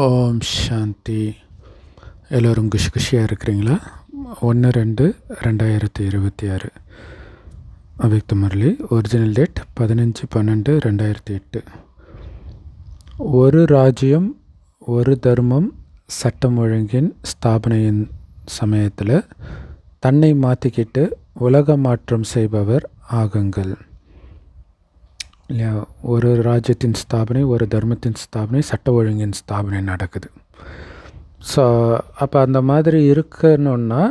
ஓம் சாந்தி. எல்லோரும் குஷியாக இருக்கிறீங்களா? 1/2/2026 அவ்யக்த முரளி. Original date 15/12/2008. ஒரு ராஜ்யம் ஒரு தர்மம் சட்டம் ஒழுங்கின் ஸ்தாபனையின் சமயத்தில் தன்னை மாற்றிக்கிட்டு உலக மாற்றம் செய்பவர் ஆகுங்கள். இல்லையா? ஒரு ராஜ்யத்தின் ஸ்தாபனை, ஒரு தர்மத்தின் ஸ்தாபனை, சட்ட ஒழுங்கின் ஸ்தாபனை நடக்குது. ஸோ அப்போ அந்த மாதிரி இருக்கணுன்னா,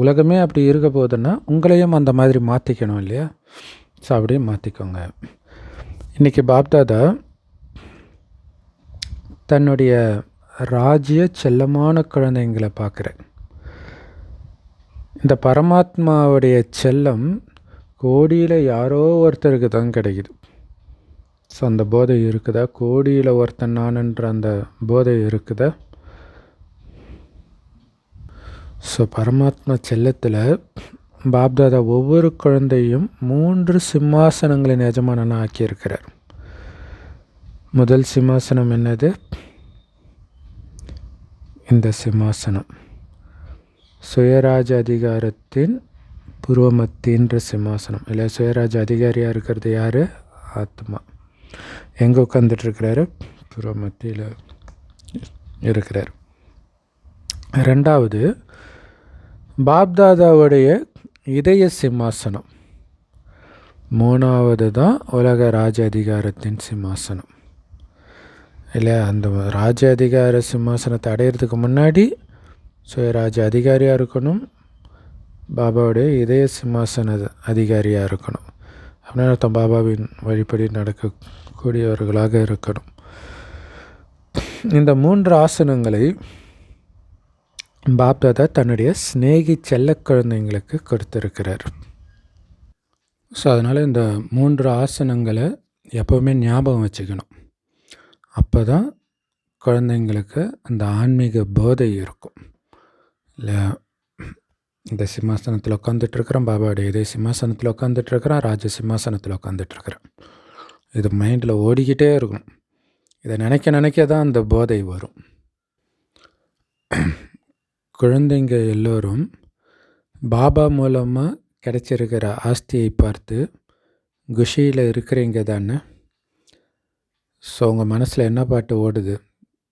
உலகமே அப்படி இருக்க போகுதுன்னா உங்களையும் அந்த மாதிரி மாற்றிக்கணும் இல்லையா? ஸோ அப்படியே மாற்றிக்கோங்க. இன்றைக்கி பாப்தாதா தன்னுடைய ராஜ்ய செல்லமான குழந்தைங்களை பார்க்குறேன். இந்த பரமாத்மாவுடைய செல்லம் கோடியில் யாரோ ஒருத்தருக்கு தான் கிடைக்குது. ஸோ அந்த போதை இருக்குதா? கோடியில் ஒருத்தன் நானுன்ற அந்த போதை இருக்குதா? ஸோ பரமாத்மா செல்லத்தில் பாப்தாதா ஒவ்வொரு குழந்தையும் 3 சிம்மாசனங்களின் எஜமானனாக ஆக்கியிருக்கிறார். முதல் சிம்மாசனம் என்னது? இந்த சிம்மாசனம் சுயராஜ அதிகாரத்தின் பூர்வமத்தின்ற சிம்மாசனம். இல்லை, சுயராஜ அதிகாரியாக இருக்கிறது யார்? ஆத்மா. எங்கே உட்காந்துட்ருக்கிறாரு? பூர்வமத்தியில் இருக்கிறார். ரெண்டாவது பாப்தாதாவுடைய இதய சிம்மாசனம். மூணாவது தான் உலக ராஜ அதிகாரத்தின் சிம்மாசனம். இல்லை, அந்த ராஜ அதிகார சிம்மாசனத்தை அடையிறதுக்கு முன்னாடி சுயராஜ அதிகாரியாக இருக்கணும். பாபாவுடைய இதய சிம்மாசன அதிகாரியாக இருக்கணும். அப்படின்னா அர்த்தம் பாபாவின் வழிபடி நடக்கக்கூடியவர்களாக இருக்கணும். இந்த 3 ஆசனங்களை பாப்தாதா தன்னுடைய ஸ்நேகி செல்ல குழந்தைங்களுக்கு கொடுத்துருக்கிறார். ஸோ அதனால் இந்த 3 ஆசனங்களை எப்போவுமே ஞாபகம் வச்சுக்கணும். அப்போ தான் குழந்தைங்களுக்கு அந்த ஆன்மீக போதை இருக்கும். இல்லை, இந்த சிம்மாசனத்தில் உட்காந்துட்ருக்குறேன், பாபாவுடைய இதே சிம்மாசனத்தில் உட்காந்துட்ருக்குறேன், ராஜ சிம்மாசனத்தில் உட்காந்துட்ருக்குறேன். இது மைண்டில் ஓடிக்கிட்டே இருக்கணும். இதை நினைக்க தான் அந்த போதை வரும். குழந்தைங்க எல்லோரும் பாபா மூலமாக கிடைச்சிருக்கிற ஆஸ்தியை பார்த்து குஷியில் இருக்கிறீங்க தானே? ஸோ உங்கள் மனசில் என்ன பாட்டு ஓடுது?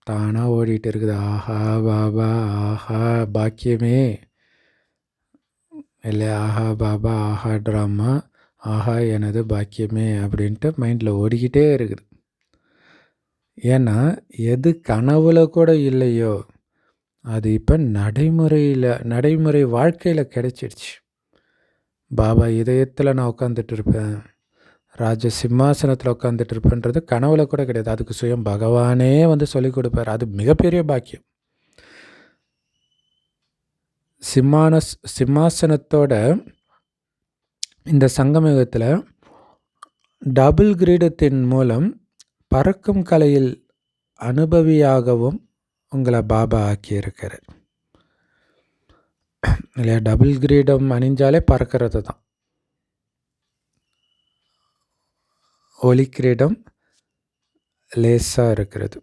தானாக ஓடிட்டு இருக்குது. ஆஹா பாபா, ஆஹா பாக்கியமே. இல்லை, ஆஹா பாபா, ஆஹா ட்ராமா, ஆஹா எனது பாக்கியமே அப்படின்ட்டு மைண்டில் ஓடிக்கிட்டே இருக்குது. ஏன்னா எது கனவுல கூட இல்லையோ அது இப்போ நடைமுறை வாழ்க்கையில் கிடைச்சிடுச்சு. பாபா இதயத்தில் நான் உட்காந்துட்டு இருப்பேன், ராஜ சிம்மாசனத்தில் உட்காந்துட்டு இருப்பேன்றது கனவுல கூட கிடையாது. அதுக்கு சுயம் பகவானே வந்து சொல்லிக் கொடுப்பார். அது மிகப்பெரிய பாக்கியம். சிம்மாசனத்தோட இந்த சங்கமயுகத்தில் டபுள் கிரீடத்தின் மூலம் பறக்கும் கலையில் அனுபவியாகவும் உங்களை பாபா ஆக்கியிருக்கிறார். இல்லையா? டபுள் கிரீடம் அணிஞ்சாலே பறக்கிறது தான். ஒளி கிரீடம் லேசாக இருக்கிறது.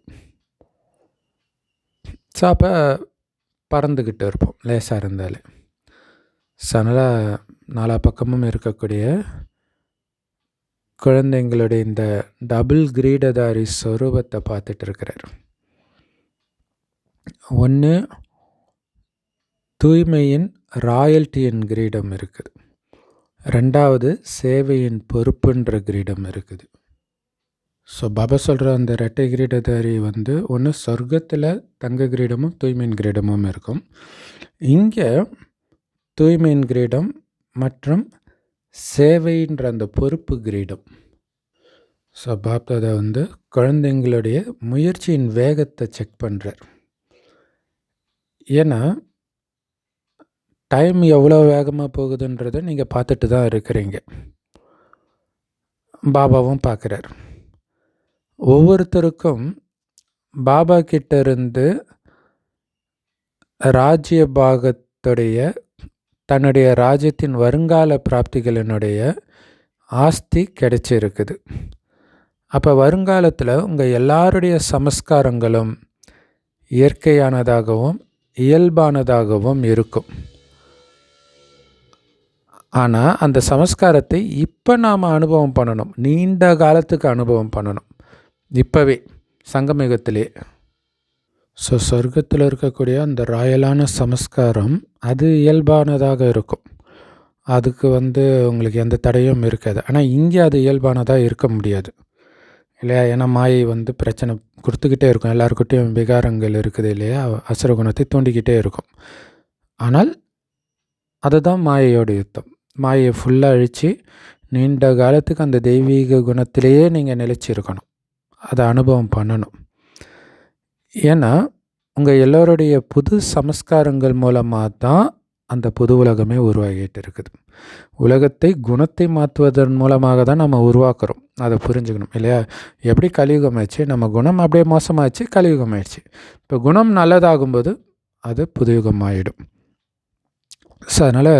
ஸோ அப்போ பறந்துக்கிட்டு இருப்போம் லேசாக இருந்தாலே. ஸோ அதனால் நாலா பக்கமும் இருக்கக்கூடிய குழந்தைங்களுடைய இந்த டபுள் கிரீடதாரி ஸ்வரூபத்தை பார்த்துட்டு இருக்கிறார். ஒன்று தூய்மையின் ராயல்ட்டியின் கிரீடம் இருக்குது. ரெண்டாவது சேவையின் பொறுப்புன்ற கிரீடம் இருக்குது. ஸோ பாபா சொல்கிற அந்த ரெட்டை கிரீடதாரி வந்து ஒன்று சொர்க்கத்தில் தங்க கிரீடமும் தூய்மையின் கிரீடமும் இருக்கும். இங்கே தூய்மையின் கிரீடம் மற்றும் சேவைன்ற அந்த பொறுப்பு கிரீடம். ஸோ பாப்தாதா வந்து குழந்தைங்களுடைய முயற்சியின் வேகத்தை செக் பண்ணுறார். ஏன்னா டைம் எவ்வளோ வேகமாக போகுதுன்றதை நீங்கள் பார்த்துட்டு தான் இருக்கிறீங்க. பாபாவும் பார்க்குறார். ஒவ்வொருத்தருக்கும் பாபா கிட்ட இருந்து ராஜ்ய பாகத்துடைய தன்னுடைய ராஜ்யத்தின் வருங்கால பிராப்திகளினுடைய ஆஸ்தி கிடைச்சிருக்குது. அப்போ வருங்காலத்தில் உங்கள் எல்லாருடைய சமஸ்காரங்களும் இயற்கையானதாகவும் இயல்பானதாகவும் இருக்கும். ஆனால் அந்த சமஸ்காரத்தை இப்போ நாம் அனுபவம் பண்ணணும், நீண்ட காலத்துக்கு அனுபவம் பண்ணணும், இப்போவே சங்கமயுகத்திலே. ஸோ சொர்க்கத்தில் இருக்கக்கூடிய அந்த ராயலான சமஸ்காரம் அது இயல்பானதாக இருக்கும், அதுக்கு உங்களுக்கு எந்த தடையும் இருக்காது. ஆனால் இங்கே அது இயல்பானதாக இருக்க முடியாது இல்லையா? ஏன்னா மாயை பிரச்சனை கொடுத்துக்கிட்டே இருக்கும், எல்லாருக்கிட்டையும் விகாரங்கள் இருக்குது இல்லையா, அசுரகுணத்தை தூண்டிக்கிட்டே இருக்கும். ஆனால் அதுதான் மாயையோட யுத்தம். மாயை ஃபுல்லாக அழித்து நீண்ட காலத்துக்கு அந்த தெய்வீக குணத்திலேயே நீங்கள் நிலைச்சிருக்கணும், அதை அனுபவம் பண்ணணும். ஏன்னா உங்கள் எல்லோருடைய புது சமஸ்காரங்கள் மூலமாக தான் அந்த புது உலகமே உருவாகிட்டு இருக்குது. உலகத்தை குணத்தை மாற்றுவதன் மூலமாக தான் நம்ம உருவாக்குறோம், அதை புரிஞ்சுக்கணும் இல்லையா? எப்படி கலியுகம் ஆயிடுச்சு, நம்ம குணம் அப்படியே மோசமாகிடுச்சு, கலியுகம் ஆயிடுச்சு. இப்போ குணம் நல்லதாகும்போது அது புதுயுகம் ஆகிடும். ஸோ அதனால்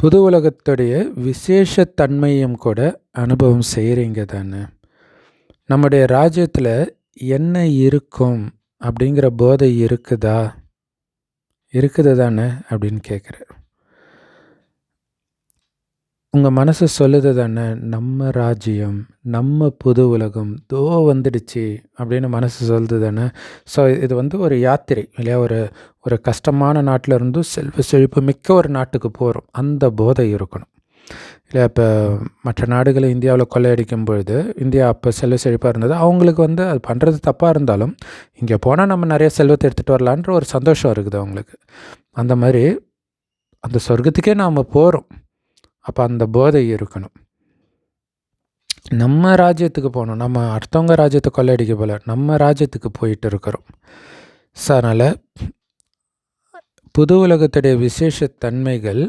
புது உலகத்துடைய விசேஷத்தன்மையும் கூட அனுபவம் செய்கிறீங்க தானே. நம்முடைய ராஜ்யத்தில் என்ன இருக்கும் அப்படிங்கிற போதை இருக்குது தானே அப்படின்னு கேட்குறார். உங்கள் மனசு சொல்லுது தானே, நம்ம ராஜ்யம் நம்ம புது உலகம் தோ வந்துடுச்சு அப்படின்னு மனசு சொல்லுது தானே. ஸோ இது ஒரு யாத்திரை இல்லையா? ஒரு கஷ்டமான நாட்டில் இருந்து செல்வ செழிப்பு மிக்க ஒரு நாட்டுக்கு போகிறோம், அந்த போதை இருக்கணும் இல்லையா? இப்போ மற்ற நாடுகளை இந்தியாவில் கொள்ளையடிக்கும் பொழுது இந்தியா அப்போ செல்வ செழிப்பாக இருந்தது, அவங்களுக்கு அது பண்ணுறது தப்பாக இருந்தாலும் இங்கே போனால் நம்ம நிறைய செல்வத்தை எடுத்துகிட்டு வரலான்ற ஒரு சந்தோஷம் இருக்குது அவங்களுக்கு. அந்த மாதிரி அந்த சொர்க்கத்துக்கே நாம் போகிறோம், அப்போ அந்த போதை இருக்கணும். நம்ம ராஜ்யத்துக்கு போகணும், நம்ம அடுத்தவங்க ராஜ்யத்தை கொள்ளையடிக்க போல நம்ம ராஜ்யத்துக்கு போயிட்டு இருக்கிறோம். ஸோ அதனால் புது உலகத்துடைய விசேஷத்தன்மைகள்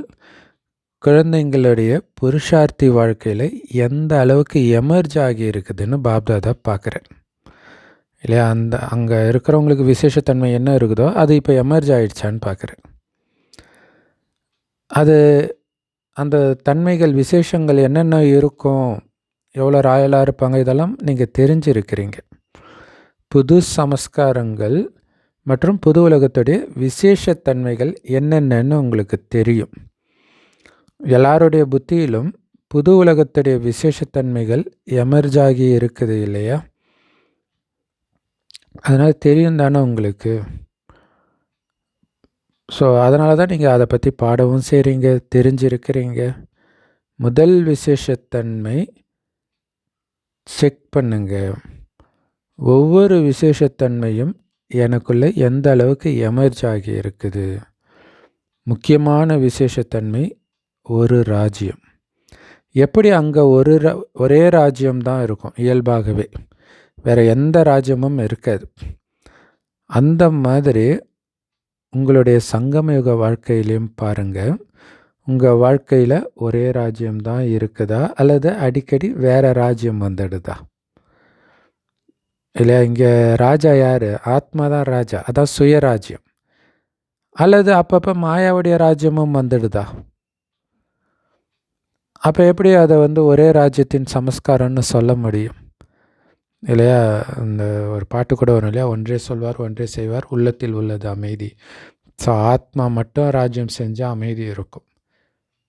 குழந்தைங்களுடைய புருஷார்த்தி வாழ்க்கையில் எந்த அளவுக்கு எமர்ஜ் ஆகி இருக்குதுன்னு பாப்தாதா பார்க்குறேன் இல்லையா? அங்கே இருக்கிறவங்களுக்கு விசேஷத்தன்மை என்ன இருக்குதோ அது இப்போ எமர்ஜ் ஆகிடுச்சான்னு பார்க்குறேன். அது அந்த தன்மைகள் விசேஷங்கள் என்னென்ன இருக்கும், எவ்வளோ ராயலாக இருப்பாங்க, இதெல்லாம் நீங்கள் தெரிஞ்சிருக்கிறீங்க. புது சமஸ்காரங்கள் மற்றும் புது உலகத்துடைய விசேஷத்தன்மைகள் என்னென்னு உங்களுக்கு தெரியும். எல்லாருடைய புத்தியிலும் புது உலகத்துடைய விசேஷத்தன்மைகள் எமர்ஜ் ஆகி இருக்குது இல்லையா? அதனால் தெரியும் தானே உங்களுக்கு. ஸோ அதனால தான் நீங்கள் அதை பற்றி பாடவும் செய்கிறீங்க, தெரிஞ்சிருக்கிறீங்க. முதல் விசேஷத்தன்மை செக் பண்ணுங்க, ஒவ்வொரு விசேஷத்தன்மையும் எனக்குள்ளே எந்த அளவுக்கு எமர்ஜ் ஆகி இருக்குது. முக்கியமான விசேஷத்தன்மை ஒரு ராஜ்யம். எப்படி அங்கே ஒரே ராஜ்யம்தான் இருக்கும் இயல்பாகவே, வேறு எந்த ராஜ்யமும் இருக்காது. அந்த மாதிரி உங்களுடைய சங்கமயுக வாழ்க்கையிலையும் பாருங்கள், உங்கள் வாழ்க்கையில் ஒரே ராஜ்யம்தான் இருக்குதா அல்லது அடிக்கடி வேறு ராஜ்யம் வந்துடுதா இல்லையா? இங்கே ராஜா யார்? ஆத்மா தான் ராஜா, அதான் சுயராஜ்யம். அல்லது அப்பப்போ மாயாவுடைய ராஜ்யமும் வந்துடுதா? அப்போ எப்படி அதை ஒரே ராஜ்யத்தின் சமஸ்காரம்னு சொல்ல முடியும் இல்லையா? இந்த ஒரு பாட்டு கூட வரும் இல்லையா, ஒன்றே சொல்வார் ஒன்றே செய்வார் உள்ளத்தில் உள்ளது அமைதி. ஸோ ஆத்மா மட்டும் ராஜ்யம் செஞ்சால் அமைதி இருக்கும்,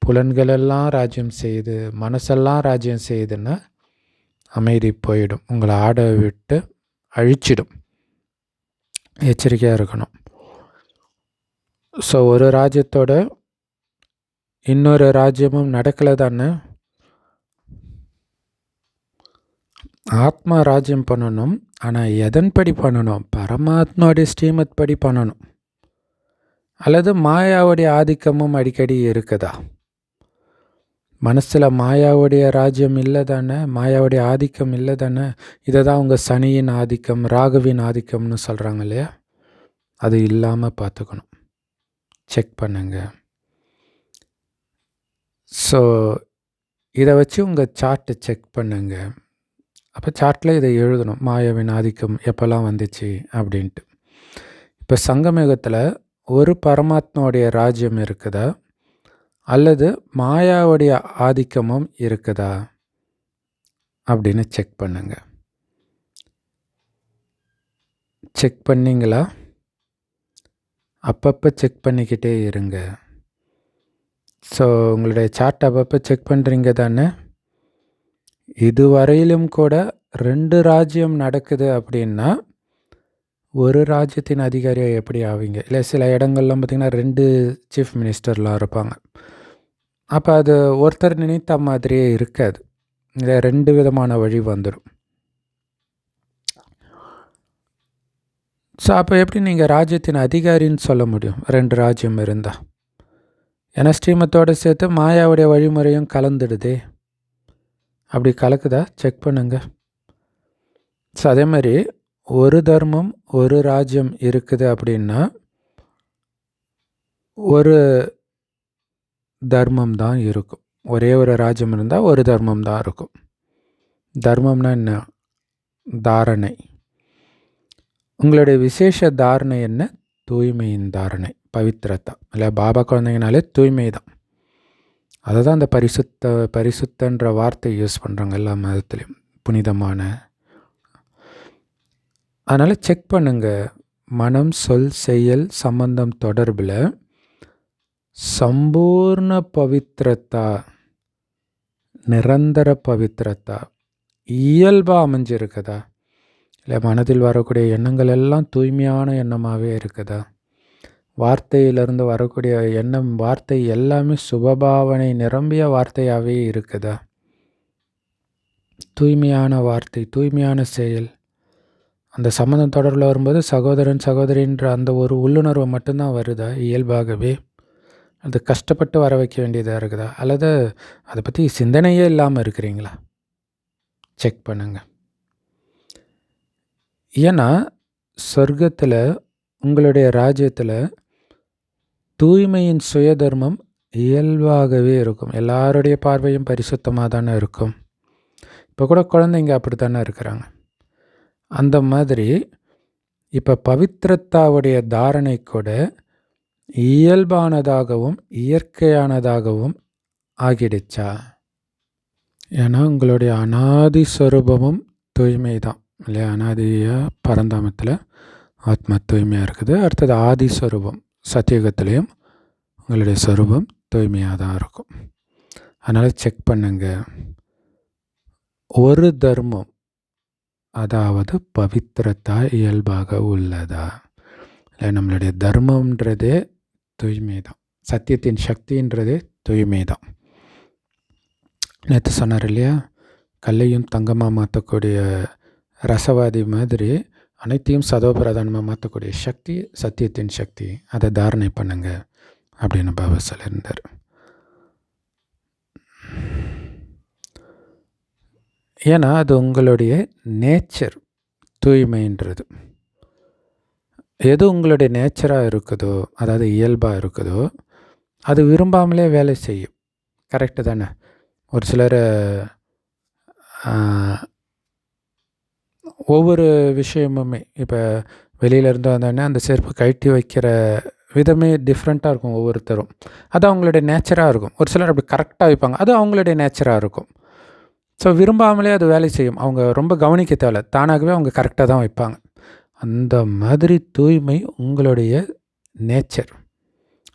புலன்களெல்லாம் ராஜ்யம் செய்யுது, மனசெல்லாம் ராஜ்யம் செய்யுதுன்னா அமைதி போயிடும், உங்களை ஆட விட்டு அழிச்சிடும். எச்சரிக்கையாக இருக்கணும். ஸோ ஒரு ராஜ்யத்தோட இன்னொரு ராஜ்யமும் நடக்கலை தானே. ஆத்மா ராஜ்யம் பண்ணணும், ஆனால் எதன்படி பண்ணணும்? பரமாத்மாவுடைய ஸ்ரீமத் படி பண்ணணும். அல்லது மாயாவுடைய ஆதிக்கமும் அடிக்கடி இருக்குதா? மனசில் மாயாவுடைய ராஜ்யம் இல்லை தானே, மாயாவுடைய ஆதிக்கம் இல்லை தானே. இதை தான் அவங்க சனியின் ஆதிக்கம் ராகுவின் ஆதிக்கம்னு சொல்கிறாங்க இல்லையா? அது இல்லாமல் பார்த்துக்கணும், செக் பண்ணுங்க. ஸோ இதை வச்சு உங்கள் சார்ட்டை செக் பண்ணுங்க. அப்போ சார்ட்டில் இதை எழுதணும், மாயாவின் ஆதிக்கம் எப்போல்லாம் வந்துச்சு அப்படின்ட்டு. இப்போ சங்கமயுகத்தில் ஒரு பரமாத்மாவுடைய ராஜ்யம் இருக்குதா அல்லது மாயாவுடைய ஆதிக்கமும் இருக்குதா அப்படின்னு செக் பண்ணுங்க. செக் பண்ணிங்களா? அப்பப்போ செக் பண்ணிக்கிட்டே இருங்க. ஸோ உங்களுடைய சார்ட் அப்பப்போ செக் பண்ணுறீங்க தானே? இதுவரையிலும் கூட 2 ராஜ்யம் நடக்குது அப்படின்னா, ஒரு ராஜ்யத்தின் அதிகாரியாக எப்படி ஆவீங்க? இல்லை சில இடங்கள்லாம் பார்த்திங்கன்னா 2 சீஃப் மினிஸ்டர்லாம் இருப்பாங்க. அப்போ அது ஒருத்தர் நினைத்த மாதிரியே இருக்காது. இதில் 2 விதமான வழி வந்துடும். ஸோ அப்போ எப்படி நீங்கள் ராஜ்யத்தின் அதிகாரின்னு சொல்ல முடியும் 2 ராஜ்யம் இருந்தால்? ஏன்னா ஸ்ரீமத்தோடு சேர்த்து மாயாவுடைய வழிமுறையும் கலந்துடுதே. அப்படி கலக்குதா? செக் பண்ணுங்க. ஸோ அதே மாதிரி ஒரு தர்மம் ஒரு ராஜ்யம் இருக்குது அப்படின்னா ஒரு தர்மம் தான் இருக்கும். ஒரே ஒரு ராஜ்யம் இருந்தால் ஒரு தர்மம் தான் இருக்கும். தர்மம்னா என்ன? தாரணை. உங்களுடைய விசேஷ தாரணை என்ன? தூய்மையின் தாரணை, பவித்ரதா. இல்லை பாபா குழந்தைங்கனாலே தூய்மை தான். அதை தான் அந்த பரிசுத்தன்ற வார்த்தை யூஸ் பண்ணுறாங்க எல்லா மதத்துலேயும், புனிதமான. அதனால் செக் பண்ணுங்க. மனம், சொல், செயல் சம்பந்தம் தொடர்பில் சம்பூர்ண பவித்ரதா, நிரந்தர பவித்ரதா இயல்பாக அமைஞ்சிருக்குதா? இல்லை மனதில் வரக்கூடிய எண்ணங்கள் எல்லாம் தூய்மையான எண்ணமாகவே இருக்குதா? வார்த்தையிலிருந்து வரக்கூடிய எண்ணம், வார்த்தை எல்லாமே சுபபாவனை நிரம்பிய வார்த்தையாகவே இருக்குதா? தூய்மையான வார்த்தை, தூய்மையான செயல். அந்த சம்மந்தம் தொடர்பில் வரும்போது சகோதரன் சகோதரின்ற அந்த ஒரு உள்ளுணர்வு மட்டும்தான் வருதா இயல்பாகவே? அது கஷ்டப்பட்டு வர வைக்க வேண்டியதாக இருக்குதா? அல்லது அதை பற்றி சிந்தனையே இல்லாமல் இருக்கிறீங்களா? செக் பண்ணுங்க. ஏன்னா சொர்க்கத்தில், உங்களுடைய ராஜ்யத்தில் தூய்மையின் சுயதர்மம் இயல்பாகவே இருக்கும். எல்லாருடைய பார்வையும் பரிசுத்தமாக தானே இருக்கும். இப்போ கூட குழந்தைங்க அப்படி தானே இருக்கிறாங்க. அந்த மாதிரி இப்போ பவித்ரத்தாவுடைய தாரணை கூட இயல்பானதாகவும் இயற்கையானதாகவும் ஆகிடுச்சா? ஏன்னா உங்களுடைய அனாதி ஸ்வரூபமும் தூய்மை தான் இல்லையா? அனாதியாக பரந்தாமத்தில் ஆத்மா தூய்மையாக இருக்குது. அடுத்தது ஆதி ஸ்வரூபம் சத்தியுகத்திலையும் உங்களுடைய ஸ்வரூபம் தூய்மையாக தான் இருக்கும். அதனால் செக் பண்ணுங்க. ஒரு தர்மம், அதாவது பவித்ரதா இயல்பாக உள்ளதா? இல்லை நம்மளுடைய தர்மம்ன்றதே தூய்மை தான். சத்தியத்தின் சக்தின்றதே தூய்மை தான். நேற்று சொன்னார் இல்லையா, கல்லையும் தங்கமாக மாற்றக்கூடிய ரசவாதி மாதிரி அனைத்தையும் சதோபிரதானமாக மாற்றக்கூடிய சக்தி சத்தியத்தின் சக்தி. அதை தாரணை பண்ணுங்க அப்படின்னு பாபா சொல்லியிருந்தார். ஏன்னா அது உங்களுடைய நேச்சர். தூய்மைன்றது எது உங்களுடைய நேச்சராக இருக்குதோ, அதாவது இயல்பாக இருக்குதோ, அது விரும்பாமலே வேலை செய்யும். கரெக்டு தானே? ஒரு சிலர் ஒவ்வொரு விஷயமுமே இப்போ வெளியிலேருந்து வந்தோடனே அந்த செருப்பு கழட்டி வைக்கிற விதமே டிஃப்ரெண்ட்டாக இருக்கும் ஒவ்வொருத்தரும். அது அவங்களுடைய நேச்சராக இருக்கும். ஒரு சிலர் அப்படி கரெக்டாக வைப்பாங்க, அது அவங்களுடைய நேச்சராக இருக்கும். ஸோ விரும்பாமலே அது வேலை செய்யும். அவங்க ரொம்ப கவனிக்க தேவையில்ல, தானாகவே அவங்க கரெக்டாக தான் வைப்பாங்க. அந்த மாதிரி தூய்மை உங்களுடைய நேச்சர்.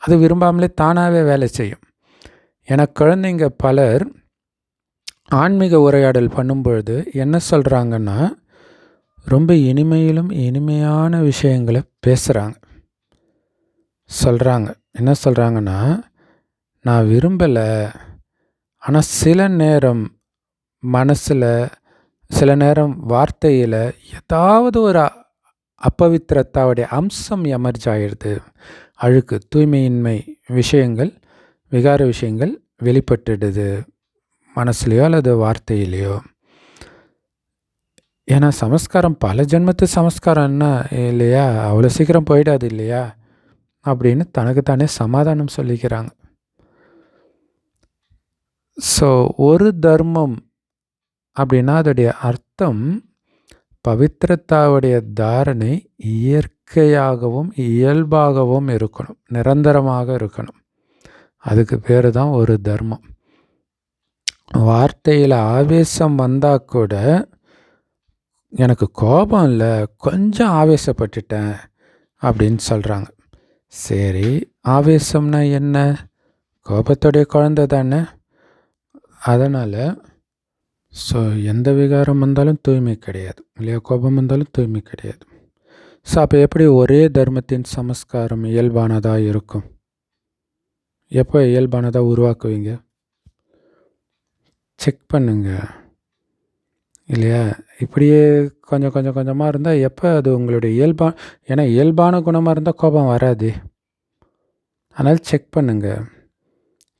அது விரும்பாமலே தானாகவே வேலை செய்யும். ஏன்னா குழந்தைங்க பலர் ஆன்மீக உரையாடல் பண்ணும்பொழுது என்ன சொல்கிறாங்கன்னா, ரொம்ப இனிமையிலும் இனிமையான விஷயங்களை பேசுகிறாங்க, சொல்கிறாங்க. என்ன சொல்கிறாங்கன்னா, நான் விரும்பலை, ஆனால் சில நேரம் மனசில், சில நேரம் வார்த்தையில் ஏதாவது ஒரு அப்பவித்திரத்தாவுடைய அம்சம் எமர்ஜ் ஆகிடுது. அழுக்கு, தூய்மையின்மை விஷயங்கள், விகார விஷயங்கள் வெளிப்பட்டுடுது மனசுலையோ அல்லது வார்த்தையிலையோ. ஏன்னா சமஸ்காரம் பல ஜென்மத்து சமஸ்காரம் என்ன இல்லையா, அவ்வளோ சீக்கிரம் போயிடாது இல்லையா அப்படின்னு தனக்குத்தானே சமாதானம் சொல்லிக்கிறாங்க. ஸோ ஒரு தர்மம் அப்படின்னா அதோடைய அர்த்தம் பவித்ரத்தாவுடைய தாரணை இயற்கையாகவும் இயல்பாகவும் இருக்கணும், நிரந்தரமாக இருக்கணும். அதுக்கு பேர் தான் ஒரு தர்மம். வார்த்தையில் ஆவேசம் வந்தால் கூட எனக்கு கோபம் இல்லை, கொஞ்சம் ஆவேசப்பட்டுட்டேன் அப்படின்னு சொல்கிறாங்க. சரி, ஆவேசம்னா என்ன? கோபத்துடைய குழந்தை தானே. அதனால் எந்த விகாரம் வந்தாலும் தூய்மை கிடையாது இல்லையா? கோபம் வந்தாலும் தூய்மை கிடையாது. அப்போ எப்படி ஒரே தர்மத்தின் சமஸ்காரம் இயல்பானதாக இருக்கும்? எப்போ இயல்பானதாக உருவாக்குவீங்க? செக் பண்ணுங்க இல்லையா? இப்படியே கொஞ்சம் கொஞ்சம் கொஞ்சமாக இருந்தால் எப்போ அது உங்களுடைய ஏன்னா இயல்பான குணமாக இருந்தால் கோபம் வராது. அதனால் செக் பண்ணுங்க.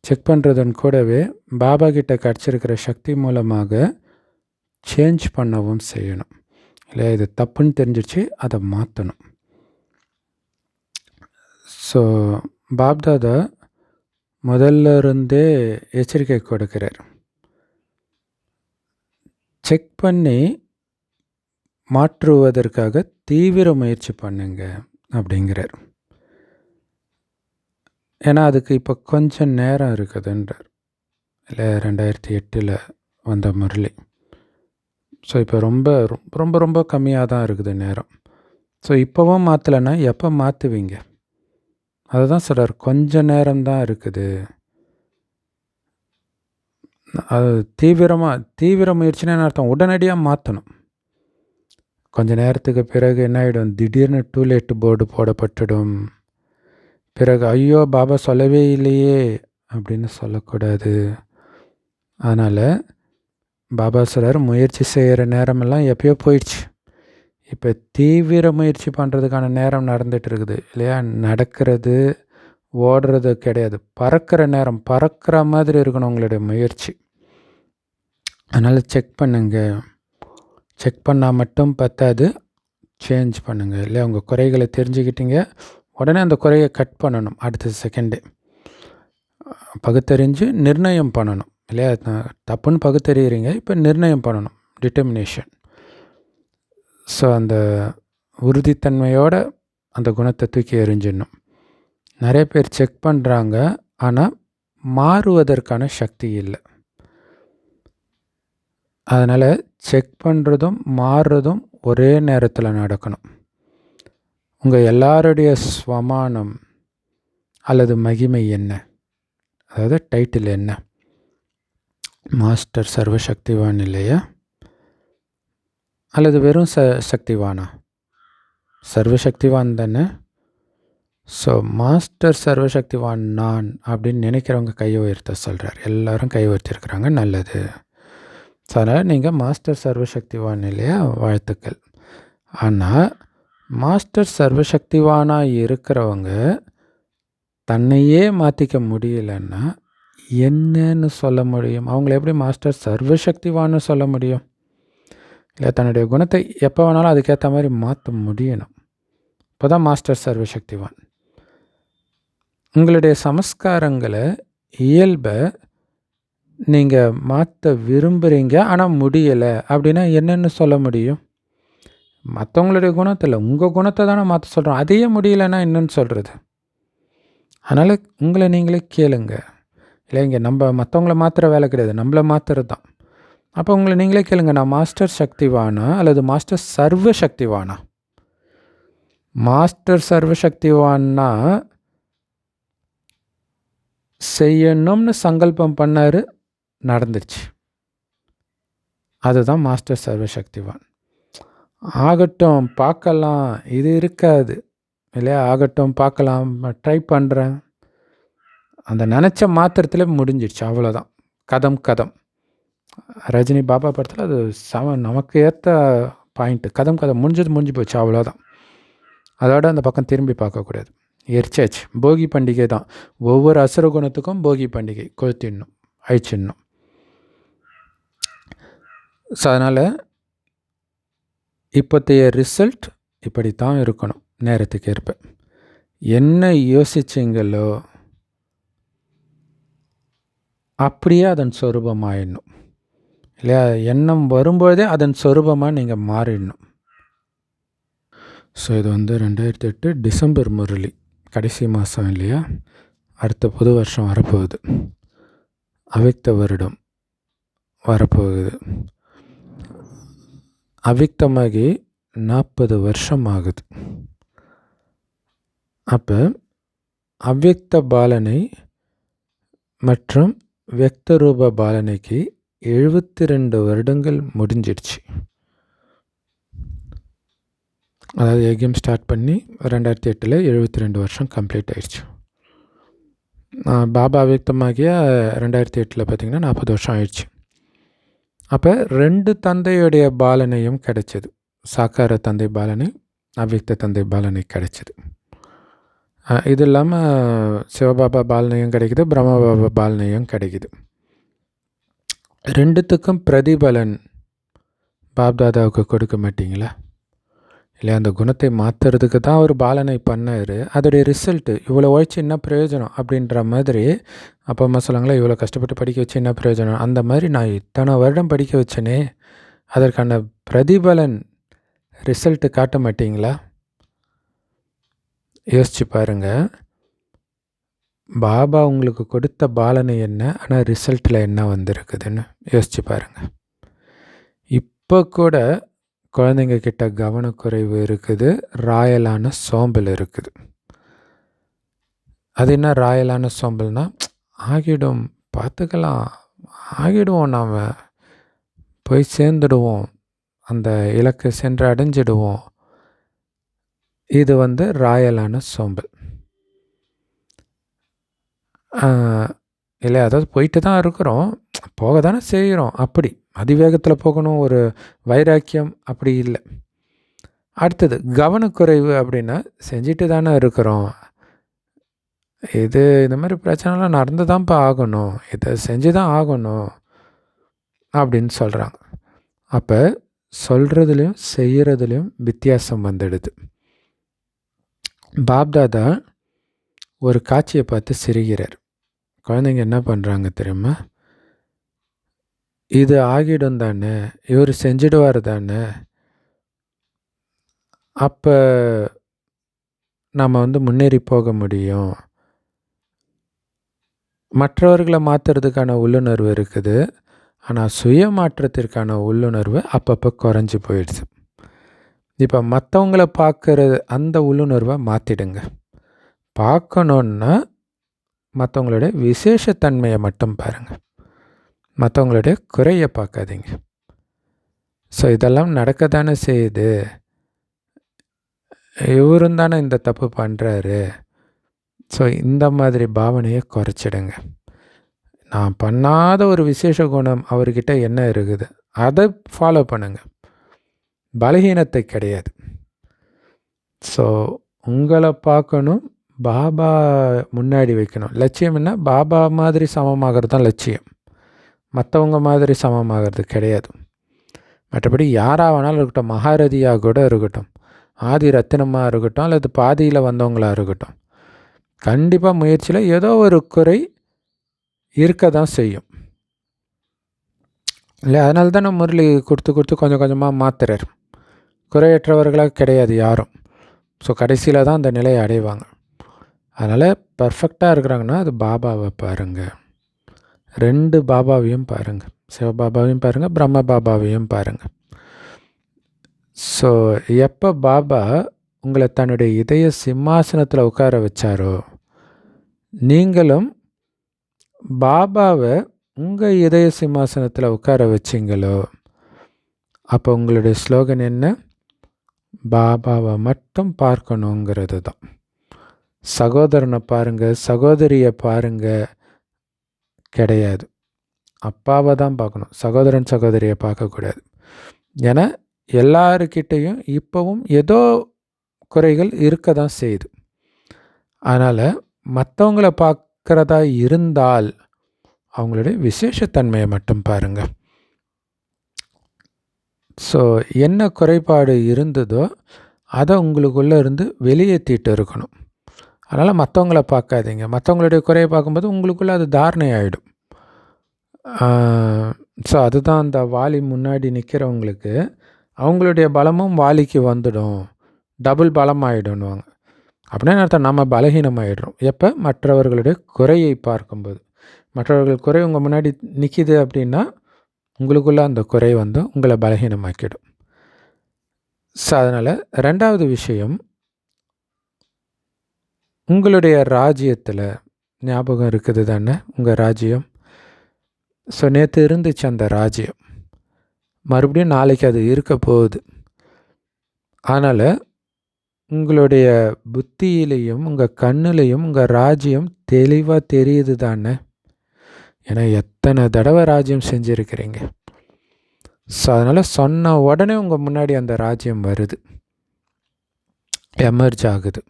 செக் பண்ணுறதன் கூடவே பாபா கிட்ட கிடச்சிருக்கிற சக்தி மூலமாக சேஞ்ச் பண்ணவும் செய்யணும் இல்லையா? இது தப்புன்னு தெரிஞ்சிருச்சு, அதை மாற்றணும். பாப்தாதா முதல்ல இருந்தே எச்சரிக்கை கொடுக்கிறார். செக் பண்ணி மாற்றுவதற்காக தீவிர முயற்சி பண்ணுங்க அப்படிங்கிறார். ஏன்னா அதுக்கு இப்போ கொஞ்சம் நேரம் இருக்குதுன்றார் இல்லை? 2008 வந்த முரளி. இப்போ ரொம்ப ரொம்ப ரொம்ப கம்மியாக தான் இருக்குது நேரம். இப்போவும் மாற்றலைன்னா எப்போ மாற்றுவீங்க? அதுதான் சொல்கிறார், கொஞ்சம் நேரம்தான் இருக்குது. அது தீவிர முயற்சின்னு என்ன அர்த்தம்? உடனடியாக மாற்றணும். கொஞ்ச நேரத்துக்கு பிறகு என்ன ஆகிடும்? திடீர்னு டூலேட் போர்டு போடப்பட்டுடும். பிறகு ஐயோ பாபா சொல்லவே இல்லையே அப்படின்னு சொல்லக்கூடாது. அதனால் பாபா சொல்கிறார், முயற்சி செய்கிற நேரமெல்லாம் எப்பயோ போயிடுச்சு. இப்போ தீவிர முயற்சி பண்ணுறதுக்கான நேரம் நடந்துகிட்டு இருக்குது இல்லையா? நடக்கிறது ஓடுறது கிடையாது, பறக்கிற நேரம். பறக்கிற மாதிரி இருக்கணும் உங்களுடைய முயற்சி. அதனால் செக் பண்ணுங்க. செக் பண்ணால் மட்டும் பத்தாது, சேஞ்ச் பண்ணுங்கள் இல்லையா? உங்கள் குறைகளை தெரிஞ்சுக்கிட்டீங்க, உடனே அந்த குறையை கட் பண்ணணும். அடுத்த செகண்டே பகுத்தறிஞ்சு நிர்ணயம் பண்ணணும் இல்லையா? தப்புன்னு பகுத்தறிகிறீங்க, இப்போ நிர்ணயம் பண்ணணும், டிட்டர்மினேஷன். அந்த உறுதித்தன்மையோடு அந்த குணத்தை தூக்கி எறிஞ்சிடணும். நிறைய பேர் செக் பண்ணுறாங்க, ஆனால் மாறுவதற்கான சக்தி இல்லை. அதனால் செக் பண்ணுறதும் மாறுறதும் ஒரே நேரத்தில் நடக்கணும். உங்கள் எல்லாருடைய ஸ்வமானம் அல்லது மகிமை என்ன? அதாவது டைட்டில் என்ன? மாஸ்டர் சர்வசக்திவான் இல்லையா? அல்லது வெறும் சக்திவானா? சர்வசக்திவான் தானே. மாஸ்டர் சர்வசக்திவான் நான் அப்படின்னு நினைக்கிறவங்க கையை உயர்த்த சொல்கிறார். எல்லோரும் கை உயர்த்திருக்கிறாங்க, நல்லது. அதனால் நீங்கள் மாஸ்டர் சர்வசக்திவான் இல்லையா? வாழ்த்துக்கள். ஆனால் மாஸ்டர் சர்வசக்திவானாக இருக்கிறவங்க தன்னையே மாற்றிக்க முடியலன்னா என்னன்னு சொல்ல முடியும்? அவங்கள எப்படி மாஸ்டர் சர்வசக்திவான்னு சொல்ல முடியும்? இல்லை, தன்னுடைய குணத்தை எப்போ வேணாலும் அதுக்கேற்ற மாதிரி மாற்ற முடியணும். இப்போ தான் மாஸ்டர் சர்வசக்திவான். உங்களுடைய சமஸ்காரங்களை, இயல்பை நீங்கள் மாற்ற விரும்புகிறீங்க, ஆனால் முடியலை அப்படின்னா என்னென்னு சொல்ல முடியும்? மற்றவங்களுடைய குணத்தில் உங்கள் குணத்தை தானே மாற்ற சொல்கிறோம். அதையே முடியலைன்னா என்னன்னு சொல்கிறது? அதனால் உங்களை நீங்களே கேளுங்க. இல்லை, இங்கே நம்ம மற்றவங்கள மாற்றுற வேலை கிடையாது, நம்மளை மாற்றுறது தான். அப்போ உங்களை நீங்களே கேளுங்க, நான் மாஸ்டர் சக்திவானா அல்லது மாஸ்டர் சர்வசக்திவானா? மாஸ்டர் சர்வசக்திவான்னா செய்யணும்னு சங்கல்பம் பண்ணார், நடந்துருச்சு. அதுதான் மாஸ்டர் சர்வசக்திவான். ஆகட்டும் பார்க்கலாம், இது இருக்காது இல்லையா? ஆகட்டும் பார்க்கலாம், ட்ரை பண்ணுறேன், அந்த நினச்ச மாத்திரத்தில் முடிஞ்சிடுச்சு, அவ்வளோதான். கதம் ரஜினி பாபா படத்தில் அது நமக்கு ஏற்ற பாயிண்ட்டு. கதம் முடிஞ்சு போச்சு, அவ்வளோதான். அதோட அந்த பக்கம் திரும்பி பார்க்கக்கூடாது. எரிச்சாச்சு. போகி பண்டிகை தான். ஒவ்வொரு அசுர குணத்துக்கும் போகி பண்டிகை, கொளுத்திடணும், அழிச்சிடணும். அதனால் இப்போத்தைய ரிசல்ட் இப்படி தான் இருக்கணும். நேரத்துக்கு ஏற்ப என்ன யோசிச்சிங்களோ அப்படியே அதன் சொரூபமாயிடணும் இல்லையா? எண்ணம் வரும்போதே அதன் சொரூபமாக நீங்கள் மாறிடணும். இது 2008 டிசம்பர் முரளி, கடைசி மாதம் இல்லையா? அடுத்த புது வருஷம் வரப்போகுது, அவ்யக்த வருடம் வரப்போகுது. அவ்வியக்தமாகி 40 வருஷம் ஆகுது. அப்போ அவ்வியக்த பாலனை மற்றும் வியக்த ரூப பாலனைக்கு 72 வருடங்கள் முடிஞ்சிடுச்சு. அதாவது யஜ்யம் ஸ்டார்ட் பண்ணி 2008 72 வருஷம் கம்ப்ளீட் ஆயிடுச்சு. பாபா அவ்வியக்தமாகிய 2008 பார்த்திங்கன்னா 40 வருஷம் ஆயிடுச்சு. அப்போ 2 தந்தையுடைய பாலனையும் கிடைச்சிது. சாக்கார தந்தை பாலனை, அவ்வியக்த தந்தை பாலனை கிடைச்சிது. இது இல்லாமல் சிவபாபா பாலனையும் கிடைக்குது, பிரம்மபாபா பாலனையும் கிடைக்குது. 2த்துக்கும் பிரதிபலன் பாப்தாதாவுக்கு கொடுக்க மாட்டிங்களா? இல்லை, அந்த குணத்தை மாற்றுறதுக்கு தான் அவர் பாலனை பண்ணார். அதோடைய ரிசல்ட்டு இவ்வளோ உழைச்சி என்ன பிரயோஜனம் அப்படின்ற மாதிரி அப்பா அம்மா சொல்லுங்களா, இவ்வளோ கஷ்டப்பட்டு படிக்க வச்சு என்ன பிரயோஜனம்? அந்த மாதிரி நான் இத்தனை வருடம் படிக்க வச்சேனே, அதற்கான பிரதிபலன் ரிசல்ட்டு காட்ட மாட்டிங்களா? யோசிச்சு பாருங்கள். பாபா உங்களுக்கு கொடுத்த பாலனை என்ன, ஆனால் ரிசல்ட்டில் என்ன வந்திருக்குதுன்னு யோசிச்சு பாருங்கள். இப்போ கூட குழந்தைங்க கிட்ட கவனக்குறைவு இருக்குது, ராயலான சோம்பல் இருக்குது. அது என்ன ராயலான சோம்பல்னா, ஆகிடும், பார்த்துக்கலாம், ஆகிடுவோம், நாம் போய் சேர்ந்துடுவோம், அந்த இலக்கை சென்று அடைஞ்சிடுவோம். இது ராயலான சோம்பல் இல்லை. அதாவது போயிட்டு தான் இருக்கிறோம், போக தானே செய்கிறோம். அப்படி அதிவேகத்தில் போகணும், ஒரு வைராக்கியம் அப்படி இல்லை. அடுத்தது கவனக்குறைவு அப்படின்னா, செஞ்சுட்டு தானே இருக்கிறோம், இந்த மாதிரி பிரச்சனைலாம் நடந்து தான்ப்பா ஆகணும், இதை செஞ்சு தான் ஆகணும் அப்படின்னு சொல்கிறாங்க. அப்போ சொல்கிறதுலையும் செய்கிறதுலையும் வித்தியாசம் வந்துடுது. பாப்தாதா ஒரு காட்சியை பார்த்து சிரிக்கிறார். குழந்தைங்க என்ன பண்ணுறாங்க தெரியுமா? இது ஆகிடும் தானே, இவர் செஞ்சிடுவார் தானே, அப்போ நம்ம முன்னேறி போக முடியும். மற்றவர்களை மாற்றுறதுக்கான உள்ளுணர்வு இருக்குது, ஆனால் சுய மாற்றத்திற்கான உள்ளுணர்வு அப்பப்போ குறைஞ்சி போயிடுச்சு. இப்போ மற்றவங்கள பார்க்குறது அந்த உள்ளுணர்வை மாற்றிடுங்க. பார்க்கணுன்னா மற்றவங்களுடைய விசேஷத்தன்மையை மட்டும் பாருங்கள், மற்றவங்களுடைய குறையை பார்க்காதீங்க. ஸோ இதெல்லாம் நடக்க தானே செய்யுது, இவரும் தானே இந்த தப்பு பண்ணுறாரு. ஸோ இந்த மாதிரி பாவனையை குறைச்சிடுங்க. நான் பண்ணாத ஒரு விசேஷ குணம் அவர்கிட்ட என்ன இருக்குது, அதை ஃபாலோ பண்ணுங்கள், பலகீனத்தை கிடையாது. ஸோ உங்களை பார்க்கணும், பாபா முன்னாடி வைக்கணும். லட்சியம் என்ன? பாபா மாதிரி சமமாகிறது தான் லட்சியம், மற்றவங்க மாதிரி சமமாகிறது கிடையாது. மற்றபடி யாராக வேணாலும் இருக்கட்டும், மகாரதியாக கூட இருக்கட்டும், ஆதி ரத்தினமாக இருக்கட்டும், அல்லது பாதியில் வந்தவங்களாக இருக்கட்டும், கண்டிப்பாக முயற்சியில் ஏதோ ஒரு குறை இருக்க தான் செய்யும். இல்லை, அதனால தான் முரளி கொடுத்து கொஞ்சம் கொஞ்சமாக மாற்றுறார். குறையற்றவர்களாக கிடையாது யாரும். ஸோ கடைசியில் தான் அந்த நிலையை அடைவாங்க. அதனால் பர்ஃபெக்டாக இருக்கிறாங்கன்னா அது பாபாவை பாருங்கள், 2 பாபாவையும் பாருங்கள், சிவபாபாவையும் பாருங்கள், பிரம்ம பாபாவையும் பாருங்கள். ஸோ எப்போ பாபா உங்களை தன்னுடைய இதய சிம்மாசனத்தில் உட்கார வச்சாரோ, நீங்களும் பாபாவை உங்கள் இதய சிம்மாசனத்தில் உட்கார வச்சிங்களோ, அப்போ உங்களுடைய ஸ்லோகன் என்ன? பாபாவை மட்டும் பார்க்கணுங்கிறது தான். சகோதரனை பாருங்கள், சகோதரியை பாருங்கள் கிடையாது, அப்பாவை தான் பார்க்கணும். சகோதரன் சகோதரியை பார்க்கக்கூடாது. ஏன்னா எல்லாருக்கிட்டேயும் இப்போவும் ஏதோ குறைகள் இருக்க தான் செய்யுது. அதனால் மற்றவங்களை பார்க்குறதா இருந்தால் அவங்களுடைய விசேஷத்தன்மையை மட்டும் பாருங்கள். ஸோ என்ன குறைபாடு இருந்ததோ அதை உங்களுக்குள்ளே இருந்து வெளியேற்றிட்டு இருக்கணும். அதனால் மற்றவங்கள பார்க்காதீங்க. மற்றவங்களுடைய குறையை பார்க்கும்போது உங்களுக்குள்ளே அது தாரணை ஆகிடும். ஸோ அதுதான் அந்த வாலி முன்னாடி நிற்கிறவங்களுக்கு அவங்களுடைய பலமும் வாலிக்கு வந்துடும், டபுள் பலம் ஆகிடும்னுவாங்க. அப்படின்னு அர்த்தம், நம்ம பலகீனமாகிடுறோம் எப்போ? மற்றவர்களுடைய குறையை பார்க்கும்போது. மற்றவர்கள் குறை உங்கள் முன்னாடி நிற்கிது அப்படின்னா உங்களுக்குள்ளே அந்த குறை உங்களை பலகீனமாக்கிடும். ஸோ அதனால் 2வது விஷயம், உங்களுடைய ராஜ்யத்தில் ஞாபகம் இருக்குது தானே உங்கள் ராஜ்யம். ஸோ நேற்று இருந்துச்சு அந்த ராஜ்யம், மறுபடியும் நாளைக்கு அது இருக்க போகுது. அதனால் உங்களுடைய புத்தியிலையும் உங்கள் கண்ணுலையும் உங்கள் ராஜ்யம் தெளிவாக தெரியுது தானே. ஏன்னா எத்தனை தடவை ராஜ்யம் செஞ்சுருக்கிறீங்க. ஸோ அதனால் சொன்ன உடனே உங்கள் முன்னாடி அந்த ராஜ்யம் வருது, எமர்ஜ் ஆகுது.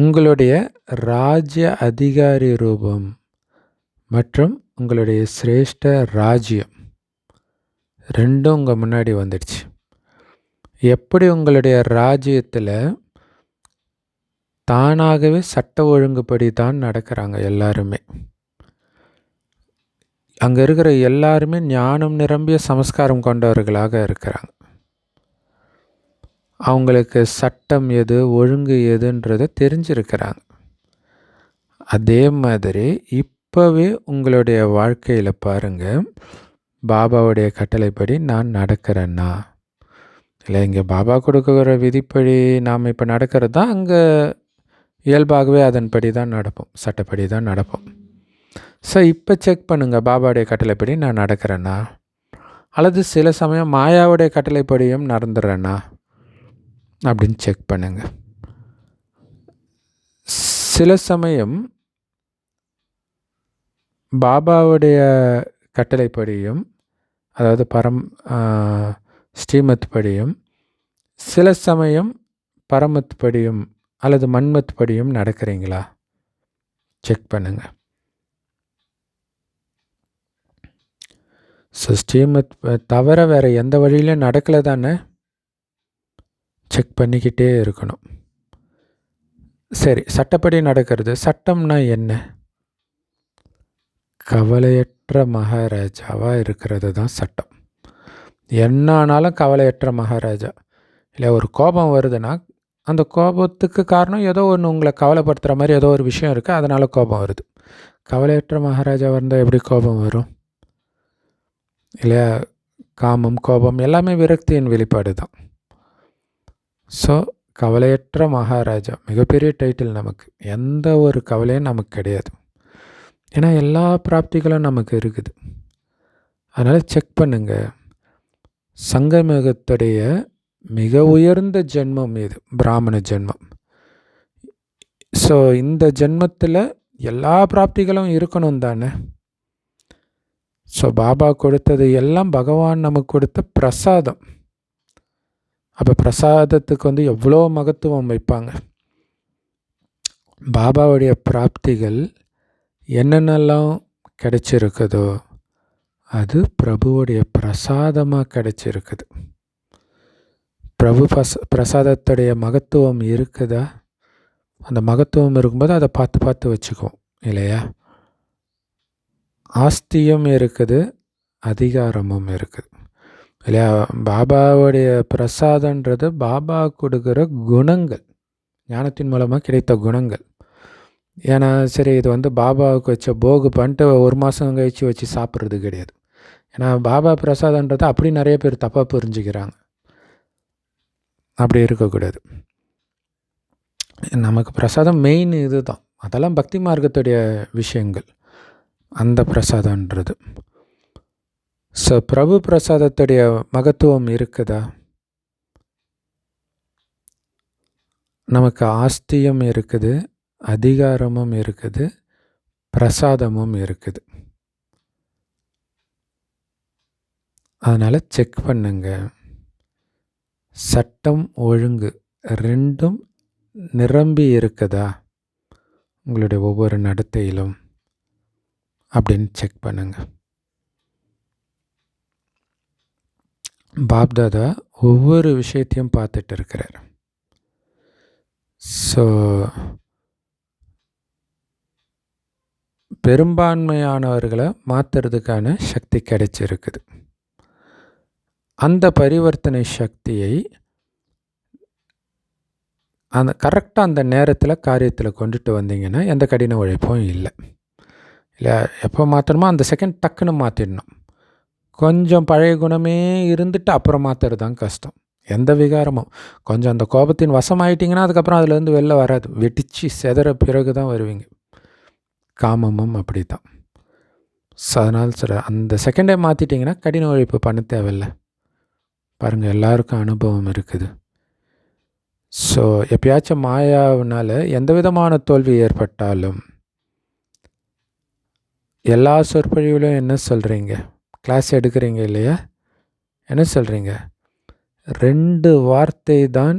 உங்களுடைய ராஜ்ய அதிகாரி ரூபம் மற்றும் உங்களுடைய சிரேஷ்ட ராஜ்யம் 2ம் உங்கள் முன்னாடி வந்துடுச்சு. எப்படி உங்களுடைய ராஜ்யத்தில் தானாகவே சட்ட ஒழுங்குப்படி தான் நடக்கிறாங்க எல்லாருமே. அங்கே இருக்கிற எல்லாருமே ஞானம் நிரம்பிய சமஸ்காரம் கொண்டவர்களாக இருக்கிறாங்க. அவங்களுக்கு சட்டம் எது ஒழுங்கு எதுன்றதை தெரிஞ்சிருக்கிறாங்க. அதே மாதிரி இப்போவே உங்களுடைய வாழ்க்கையில் பாருங்கள், பாபாவுடைய கட்டளைப்படி நான் நடக்கிறேன்னா, இல்லை இங்கே பாபா கொடுக்குற விதிப்படி நாம் இப்போ நடக்கிறது தான் அங்கே இயல்பாகவே அதன்படி தான் நடப்போம், சட்டப்படி தான் நடப்போம். ஸோ இப்போ செக் பண்ணுங்கள், பாபாவுடைய கட்டளைப்படி நான் நடக்கிறேன்னா, அல்லது சில சமயம் மாயாவுடைய கட்டளைப்படியும் நடந்துடுறேன்னா அப்படின்னு செக் பண்ணுங்கள். சில சமயம் பாபாவுடைய கட்டளைப்படியும், அதாவது ஸ்ரீமத் படியும், சில சமயம் பரமத் படியும் அல்லது மன்மத் படியும் நடக்கிறீங்களா செக் பண்ணுங்கள். ஸோ ஸ்ரீமத் தவிர வேறு எந்த வழியிலும் நடக்கலை தானே, செக் பண்ணிக்கிட்டே இருக்கணும். சரி, சட்டப்படி நடக்கிறது. சட்டம்னா என்ன? கவலையற்ற மகாராஜாவாக இருக்கிறது தான் சட்டம். என்ன ஆனாலும் கவலையற்ற மகாராஜா. இல்லை ஒரு கோபம் வருதுன்னா அந்த கோபத்துக்கு காரணம் ஏதோ ஒன்று உங்களை கவலைப்படுத்துகிற மாதிரி ஏதோ ஒரு விஷயம் இருக்குது, அதனால் கோபம் வருது. கவலையற்ற மகாராஜா இருந்தால் எப்படி கோபம் வரும்? இல்லையா? காமம் கோபம் எல்லாமே விரக்தியின் வெளிப்பாடு தான். ஸோ கவலையற்ற மகாராஜா மிகப்பெரிய டைட்டில் நமக்கு. எந்த ஒரு கவலையும் நமக்கு கிடையாது, ஏன்னா எல்லா பிராப்திகளும் நமக்கு இருக்குது. அதனால் செக் பண்ணுங்கள், சங்கமயுகத்துடைய மிக உயர்ந்த ஜென்மம் இது, பிராமண ஜென்மம். ஸோ இந்த ஜென்மத்தில் எல்லா பிராப்திகளும் இருக்கணும் தானே. ஸோ பாபா கொடுத்தது எல்லாம் பகவான் நமக்கு கொடுத்த பிரசாதம். அப்போ பிரசாதத்துக்கு எவ்வளோ மகத்துவம் வைப்பாங்க. பாபாவுடைய பிராப்திகள் என்னென்னலாம் கிடைச்சிருக்குதோ அது பிரபுவுடைய பிரசாதமாக கிடைச்சிருக்குது. பிரபு பிரசாதத்துடைய மகத்துவம் இருக்குதா? அந்த மகத்துவம் இருக்கும்போது அதை பார்த்து பார்த்து வச்சுக்குவோம் இல்லையா? ஆஸ்தியும் இருக்குது, அதிகாரமும் இருக்குது இல்லையா? பாபாவுடைய பிரசாதன்றது பாபா கொடுக்குற குணங்கள், ஞானத்தின் மூலமாக கிடைத்த குணங்கள். ஏன்னா சரி இது பாபாவுக்கு வச்ச போகு பண்ணிட்டு ஒரு மாதம் கழிச்சு வச்சு சாப்பிட்றது கிடையாது. ஏன்னா பாபா பிரசாதன்றது அப்படி நிறைய பேர் தப்பாக புரிஞ்சுக்கிறாங்க. அப்படி இருக்கக்கூடாது. நமக்கு பிரசாதம் மெயின் இது தான், அதெல்லாம் பக்தி மார்க்கத்துடைய விஷயங்கள், அந்த பிரசாதன்றது. ஸோ பிரபு பிரசாதத்துடைய மகத்துவம் இருக்குதா? நமக்கு ஆஸ்தியும் இருக்குது, அதிகாரமும் இருக்குது, பிரசாதமும் இருக்குது. அதனால் செக் பண்ணுங்க, சட்டம் ஒழுங்கு 2ம் நிரம்பி இருக்குதா உங்களுடைய ஒவ்வொரு நடத்தையிலும் அப்படின்னு செக் பண்ணுங்க. பாப்தாதா ஒவ்வொரு விஷயத்தையும் பார்த்துட்டு இருக்கிறார். ஸோ பெரும்பான்மையானவர்களை மாற்றுறதுக்கான சக்தி கிடைச்சிருக்குது. அந்த பரிவர்த்தனை சக்தியை கரெக்டாக அந்த நேரத்தில் காரியத்தில் கொண்டுட்டு வந்தீங்கன்னா எந்த கடின உழைப்பும் இல்லை. எப்போ மாற்றணுமோ அந்த செகண்ட் டக்குன்னு மாற்றிடணும். கொஞ்சம் பழைய குணமே இருந்துட்டு அப்புறம் மாற்றுறது தான் கஷ்டம். எந்த விகாரமும். கொஞ்சம் அந்த கோபத்தின் வசமாயிட்டிங்கன்னா அதுக்கப்புறம் அதுலேருந்து வெளில வராது. வெடித்து செதற பிறகு தான் வருவீங்க. காமமும் அப்படி தான். ஸோ அதனால் சொல்கிறேன், அந்த செகண்டே மாற்றிட்டிங்கன்னா கடின உழைப்பு பண்ண தேவையில்ல. பாருங்கள், எல்லாருக்கும் அனுபவம் இருக்குது. ஸோ எப்பயாச்சும் மாயாவினால் எந்த விதமான தோல்வி ஏற்பட்டாலும் எல்லா சொற்பொழிவிலும் என்ன சொல்கிறீங்க? கிளாஸ் எடுக்கிறீங்க இல்லையா? என்ன சொல்கிறீங்க? 2 வார்த்தை தான்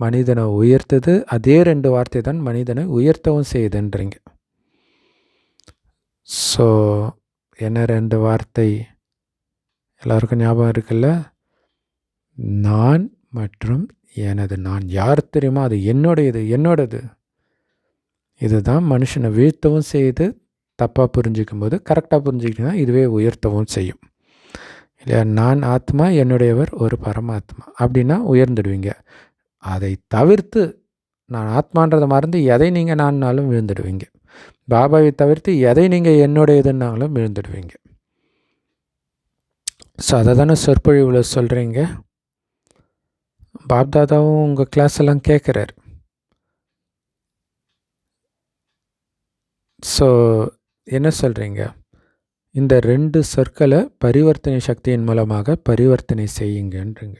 மனிதனை உயர்த்துது, அதே 2 வார்த்தை தான் மனிதனை உயர்த்தவும் செய்யுதுன்றீங்க. ஸோ என்ன 2 வார்த்தை? எல்லாருக்கும் ஞாபகம் இருக்குல்ல? நான் மற்றும் எனது. நான் யார் தெரியுமா? அது என்னோடது. இதுதான் மனுஷனை வீழ்த்தவும் செய்யுது. தப்பாக புரிஞ்சிக்கும் போது கரெக்டாக புரிஞ்சுக்கிட்டிங்கன்னா இதுவே உயர்த்தவும் செய்யும் இல்லையா? நான் ஆத்மா, என்னுடையவர் ஒரு பரமாத்மா அப்படின்னா உயர்ந்துடுவீங்க. அதை தவிர்த்து நான் ஆத்மான்றதை மறந்து எதை நீங்கள் நான்னாலும் விழுந்துடுவீங்க. பாபாவை தவிர்த்து எதை நீங்கள் என்னுடையதுன்னாலும் விழுந்துடுவீங்க. ஸோ அதை தானே சொற்பொழிவில் சொல்கிறீங்க. பாப்தாதாவும் உங்கள் கிளாஸ் எல்லாம் கேட்குறாரு. ஸோ என்ன சொல்கிறீங்க? இந்த 2 சொற்களை பரிவர்த்தனை சக்தியின் மூலமாக பரிவர்த்தனை செய்யுங்கன்றீங்க.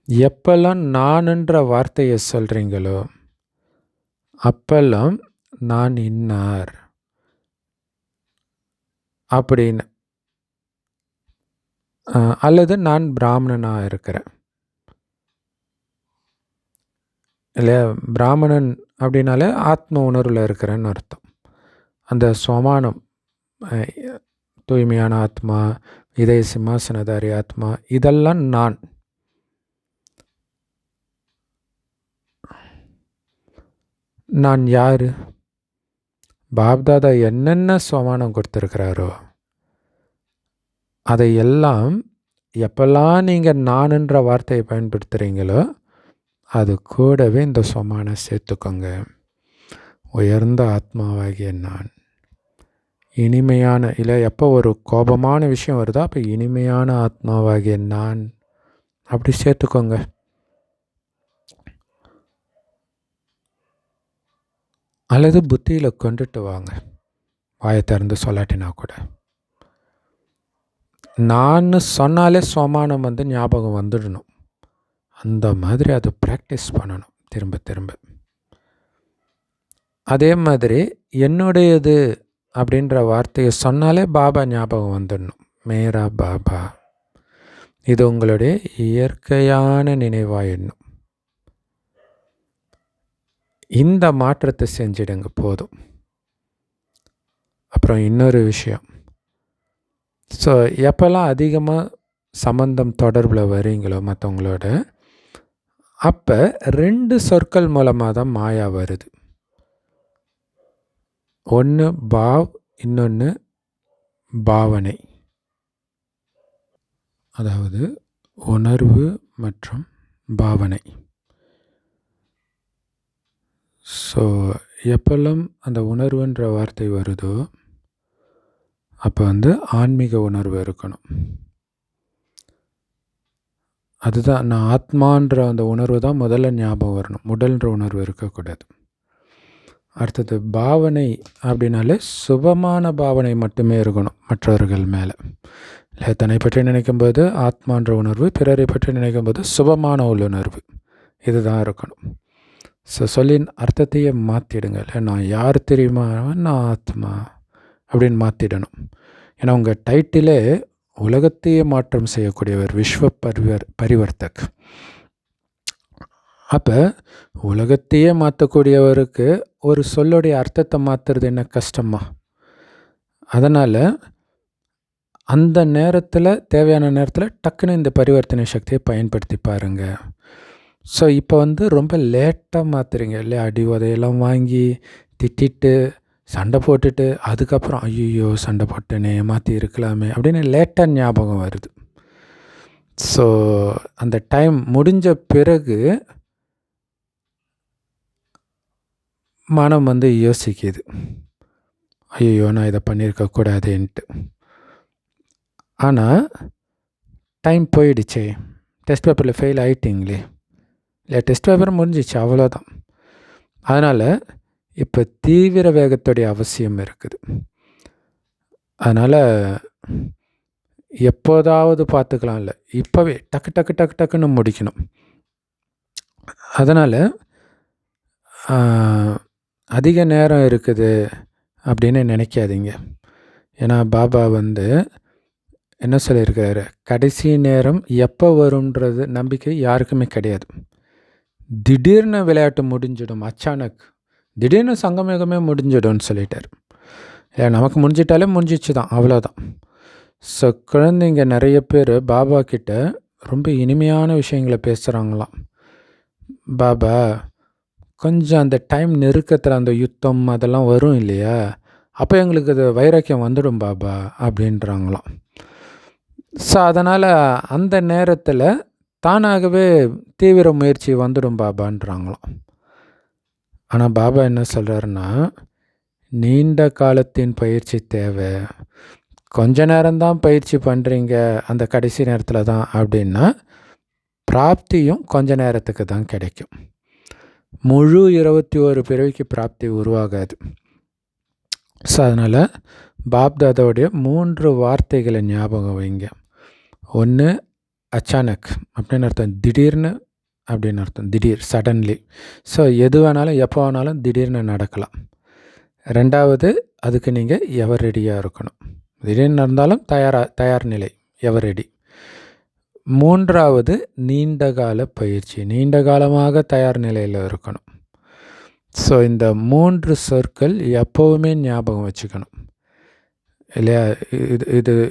எப்பெல்லாம் நான்ன்ற வார்த்தையை சொல்கிறீங்களோ அப்பெல்லாம் நான் இன்னார் அப்படின்னு, அல்லது நான் பிராமணனாக இருக்கிறேன் இல்லையா? பிராமணன் அப்படின்னாலே ஆத்ம உணர்வில் இருக்கிறேன்னு அர்த்தம். அந்த சுவாமானம், தூய்மையான ஆத்மா, இதய சிம்மாசனதாரி ஆத்மா, இதெல்லாம் நான். நான் யார்? பாப்தாதா என்னென்ன சுவாமானம் கொடுத்துருக்கிறாரோ அதையெல்லாம் எப்பெல்லாம் நீங்கள் நான்ன்ற வார்த்தையை பயன்படுத்துகிறீங்களோ அது கூடவே இந்த சுவாமானம் சேர்த்துக்கோங்க. உயர்ந்த ஆத்மாவாகிய நான், இனிமையான, இல்லை எப்போ ஒரு கோபமான விஷயம் வருதோ அப்போ இனிமையான ஆத்மாவாகிய நான் அப்படி சேர்த்துக்கோங்க. அல்லது புத்தியில் கொண்டுட்டு வாங்க, வாயை திறந்து சொல்லாட்டினா கூட. நான் சொன்னாலே சுவாமானம் ஞாபகம் வந்துடணும். அந்த மாதிரி அதை ப்ராக்டிஸ் பண்ணணும் திரும்ப திரும்ப. அதே மாதிரி என்னுடையது அப்படின்ற வார்த்தையை சொன்னாலே பாபா ஞாபகம் வந்துடணும். மேரா பாபா. இது உங்களுடைய இயற்கையான நினைவாயிடணும். இந்த மாற்றத்தை செஞ்சிடுங்க போதும். அப்புறம் இன்னொரு விஷயம், ஸோ எப்போல்லாம் அதிகமாக சம்பந்தம் தொடர்பில் வரீங்களோ மற்றவங்களோட, அப்போ 2 சொற்கள் மூலமாக தான் மாயா வருது. ஒன்று பாவ், இன்னொன்று பாவனை. அதாவது உணர்வு மற்றும் பாவனை. ஸோ எப்பெல்லாம் அந்த உணர்வுன்ற வார்த்தை வருதோ அப்போ ஆன்மீக உணர்வு இருக்கணும். அதுதான் நான் ஆத்மான்ற அந்த உணர்வு தான் முதல்ல ஞாபகம் வரணும். உடல்ன்ற உணர்வு இருக்கக்கூடாது. அடுத்தது பாவனை அப்படின்னாலே சுபமான பாவனை மட்டுமே இருக்கணும் மற்றவர்கள் மேலே. இல்லை, தன்னை பற்றி நினைக்கும்போது ஆத்மான்ற உணர்வு, பிறரை பற்றி நினைக்கும்போது சுபமான உள்ளுணர்வு, இதுதான் இருக்கணும். ஸோ சொல்லின் அர்த்தத்தையே மாற்றிடுங்க. இல்லை, நான் யார் தெரியுமா, நான் ஆத்மா அப்படின்னு மாற்றிடணும். ஏன்னா உங்கள் டைட்டிலே உலகத்தையே மாற்றம் செய்யக்கூடியவர், விஸ்வ பரிவர்த்தக். அப்போ உலகத்தையே மாற்றக்கூடியவருக்கு ஒரு சொல்லுடைய அர்த்தத்தை மாற்றுறது என்ன கஷ்டமா? அதனால் அந்த நேரத்தில், தேவையான நேரத்தில் டக்குன்னு இந்த பரிவர்த்தனை சக்தியை பயன்படுத்தி பாருங்கள். ஸோ இப்போ ரொம்ப லேட்டாக மாற்றுறீங்க இல்லையா? அடி உதையெல்லாம் வாங்கி திட்டிட்டு சண்டை போட்டுட்டு அதுக்கப்புறம் ஐயோ சண்டை போட்டேனே, மாற்றி இருக்கலாமே அப்படின்னு லேட்டாக ஞாபகம் வருது. ஸோ அந்த டைம் முடிஞ்ச பிறகு மனம் யோசிக்குது, ஐயோ நான் இதை பண்ணியிருக்கக்கூடாதுன்ட்டு. ஆனால் டைம் போயிடுச்சே, டெஸ்ட் பேப்பரில் ஃபெயில் ஆகிட்டீங்களே, இல்லை டெஸ்ட் பேப்பர் முடிஞ்சிச்சு, அவ்வளோதான். அதனால் இப்போ தீவிர வேகத்துடைய அவசியம் இருக்குது. அதனால் எப்போதாவது பார்த்துக்கலாம், இல்லை இப்போவே டக்கு டக்கு டக்கு டக்குன்னு முடிக்கணும். அதனால் அதிக நேரம் இருக்குது அப்படின்னு நினைக்காதீங்க. ஏன்னா பாபா என்ன சொல்லியிருக்காரு, கடைசி நேரம் எப்போ வரும்ன்றது நம்பிக்கை யாருக்குமே கிடையாது. திடீர்னு விளையாட்டு முடிஞ்சிடும், அச்சானக் திடீர்னு சங்கமேகமே முடிஞ்சிடும்னு சொல்லிட்டார். நமக்கு முடிஞ்சிட்டாலே முடிஞ்சிச்சு தான், அவ்வளோதான். ஸோ குழந்தைங்க நிறைய பேர் பாபா கிட்ட ரொம்ப இனிமையான விஷயங்களை பேசுகிறாங்களாம். பாபா கொஞ்சம் அந்த டைம் நெருக்கத்தில் அந்த யுத்தம் அதெல்லாம் வரும் இல்லையா, அப்போ எங்களுக்கு அது வைராக்கியம் வந்துடும் பாபா அப்படின்றாங்களாம். ஸோ அதனால் அந்த நேரத்தில் தானாகவே தீவிர முயற்சி வந்துடும் பாபான்றாங்களாம். ஆனால் பாபா என்ன சொல்கிறாருன்னா, நீண்ட காலத்தின் பயிற்சி தேவை. கொஞ்ச நேரம்தான் பயிற்சி பண்ணுறீங்க அந்த கடைசி நேரத்தில் தான் அப்படின்னா, பிராப்தியும் கொஞ்ச நேரத்துக்கு தான் கிடைக்கும். முழு 21 பிறவிக்கு பிராப்தி உருவாகாது. ஸோ அதனால் பாப்தாதாவுடைய 3 வார்த்தைகளை ஞாபகம் வைங்க. ஒன்று அச்சானக் அப்படின்னு அர்த்தம், திடீர்னு அப்படின்னு அர்த்தம், திடீர், சடன்லி. ஸோ எது வேணாலும் எப்போ வேணாலும் திடீர்னு நடக்கலாம். ரெண்டாவது, அதுக்கு நீங்கள் எவர் ரெடியாக இருக்கணும். திடீர்னு நடந்தாலும் தயார் நிலை, எவர் ரெடி. மூன்றாவது, நீண்ட கால பயிற்சி, நீண்ட காலமாக தயார் நிலையில் இருக்கணும். ஸோ இந்த 3 சொற்கள் எப்போவுமே ஞாபகம் வச்சுக்கணும் இல்லையா.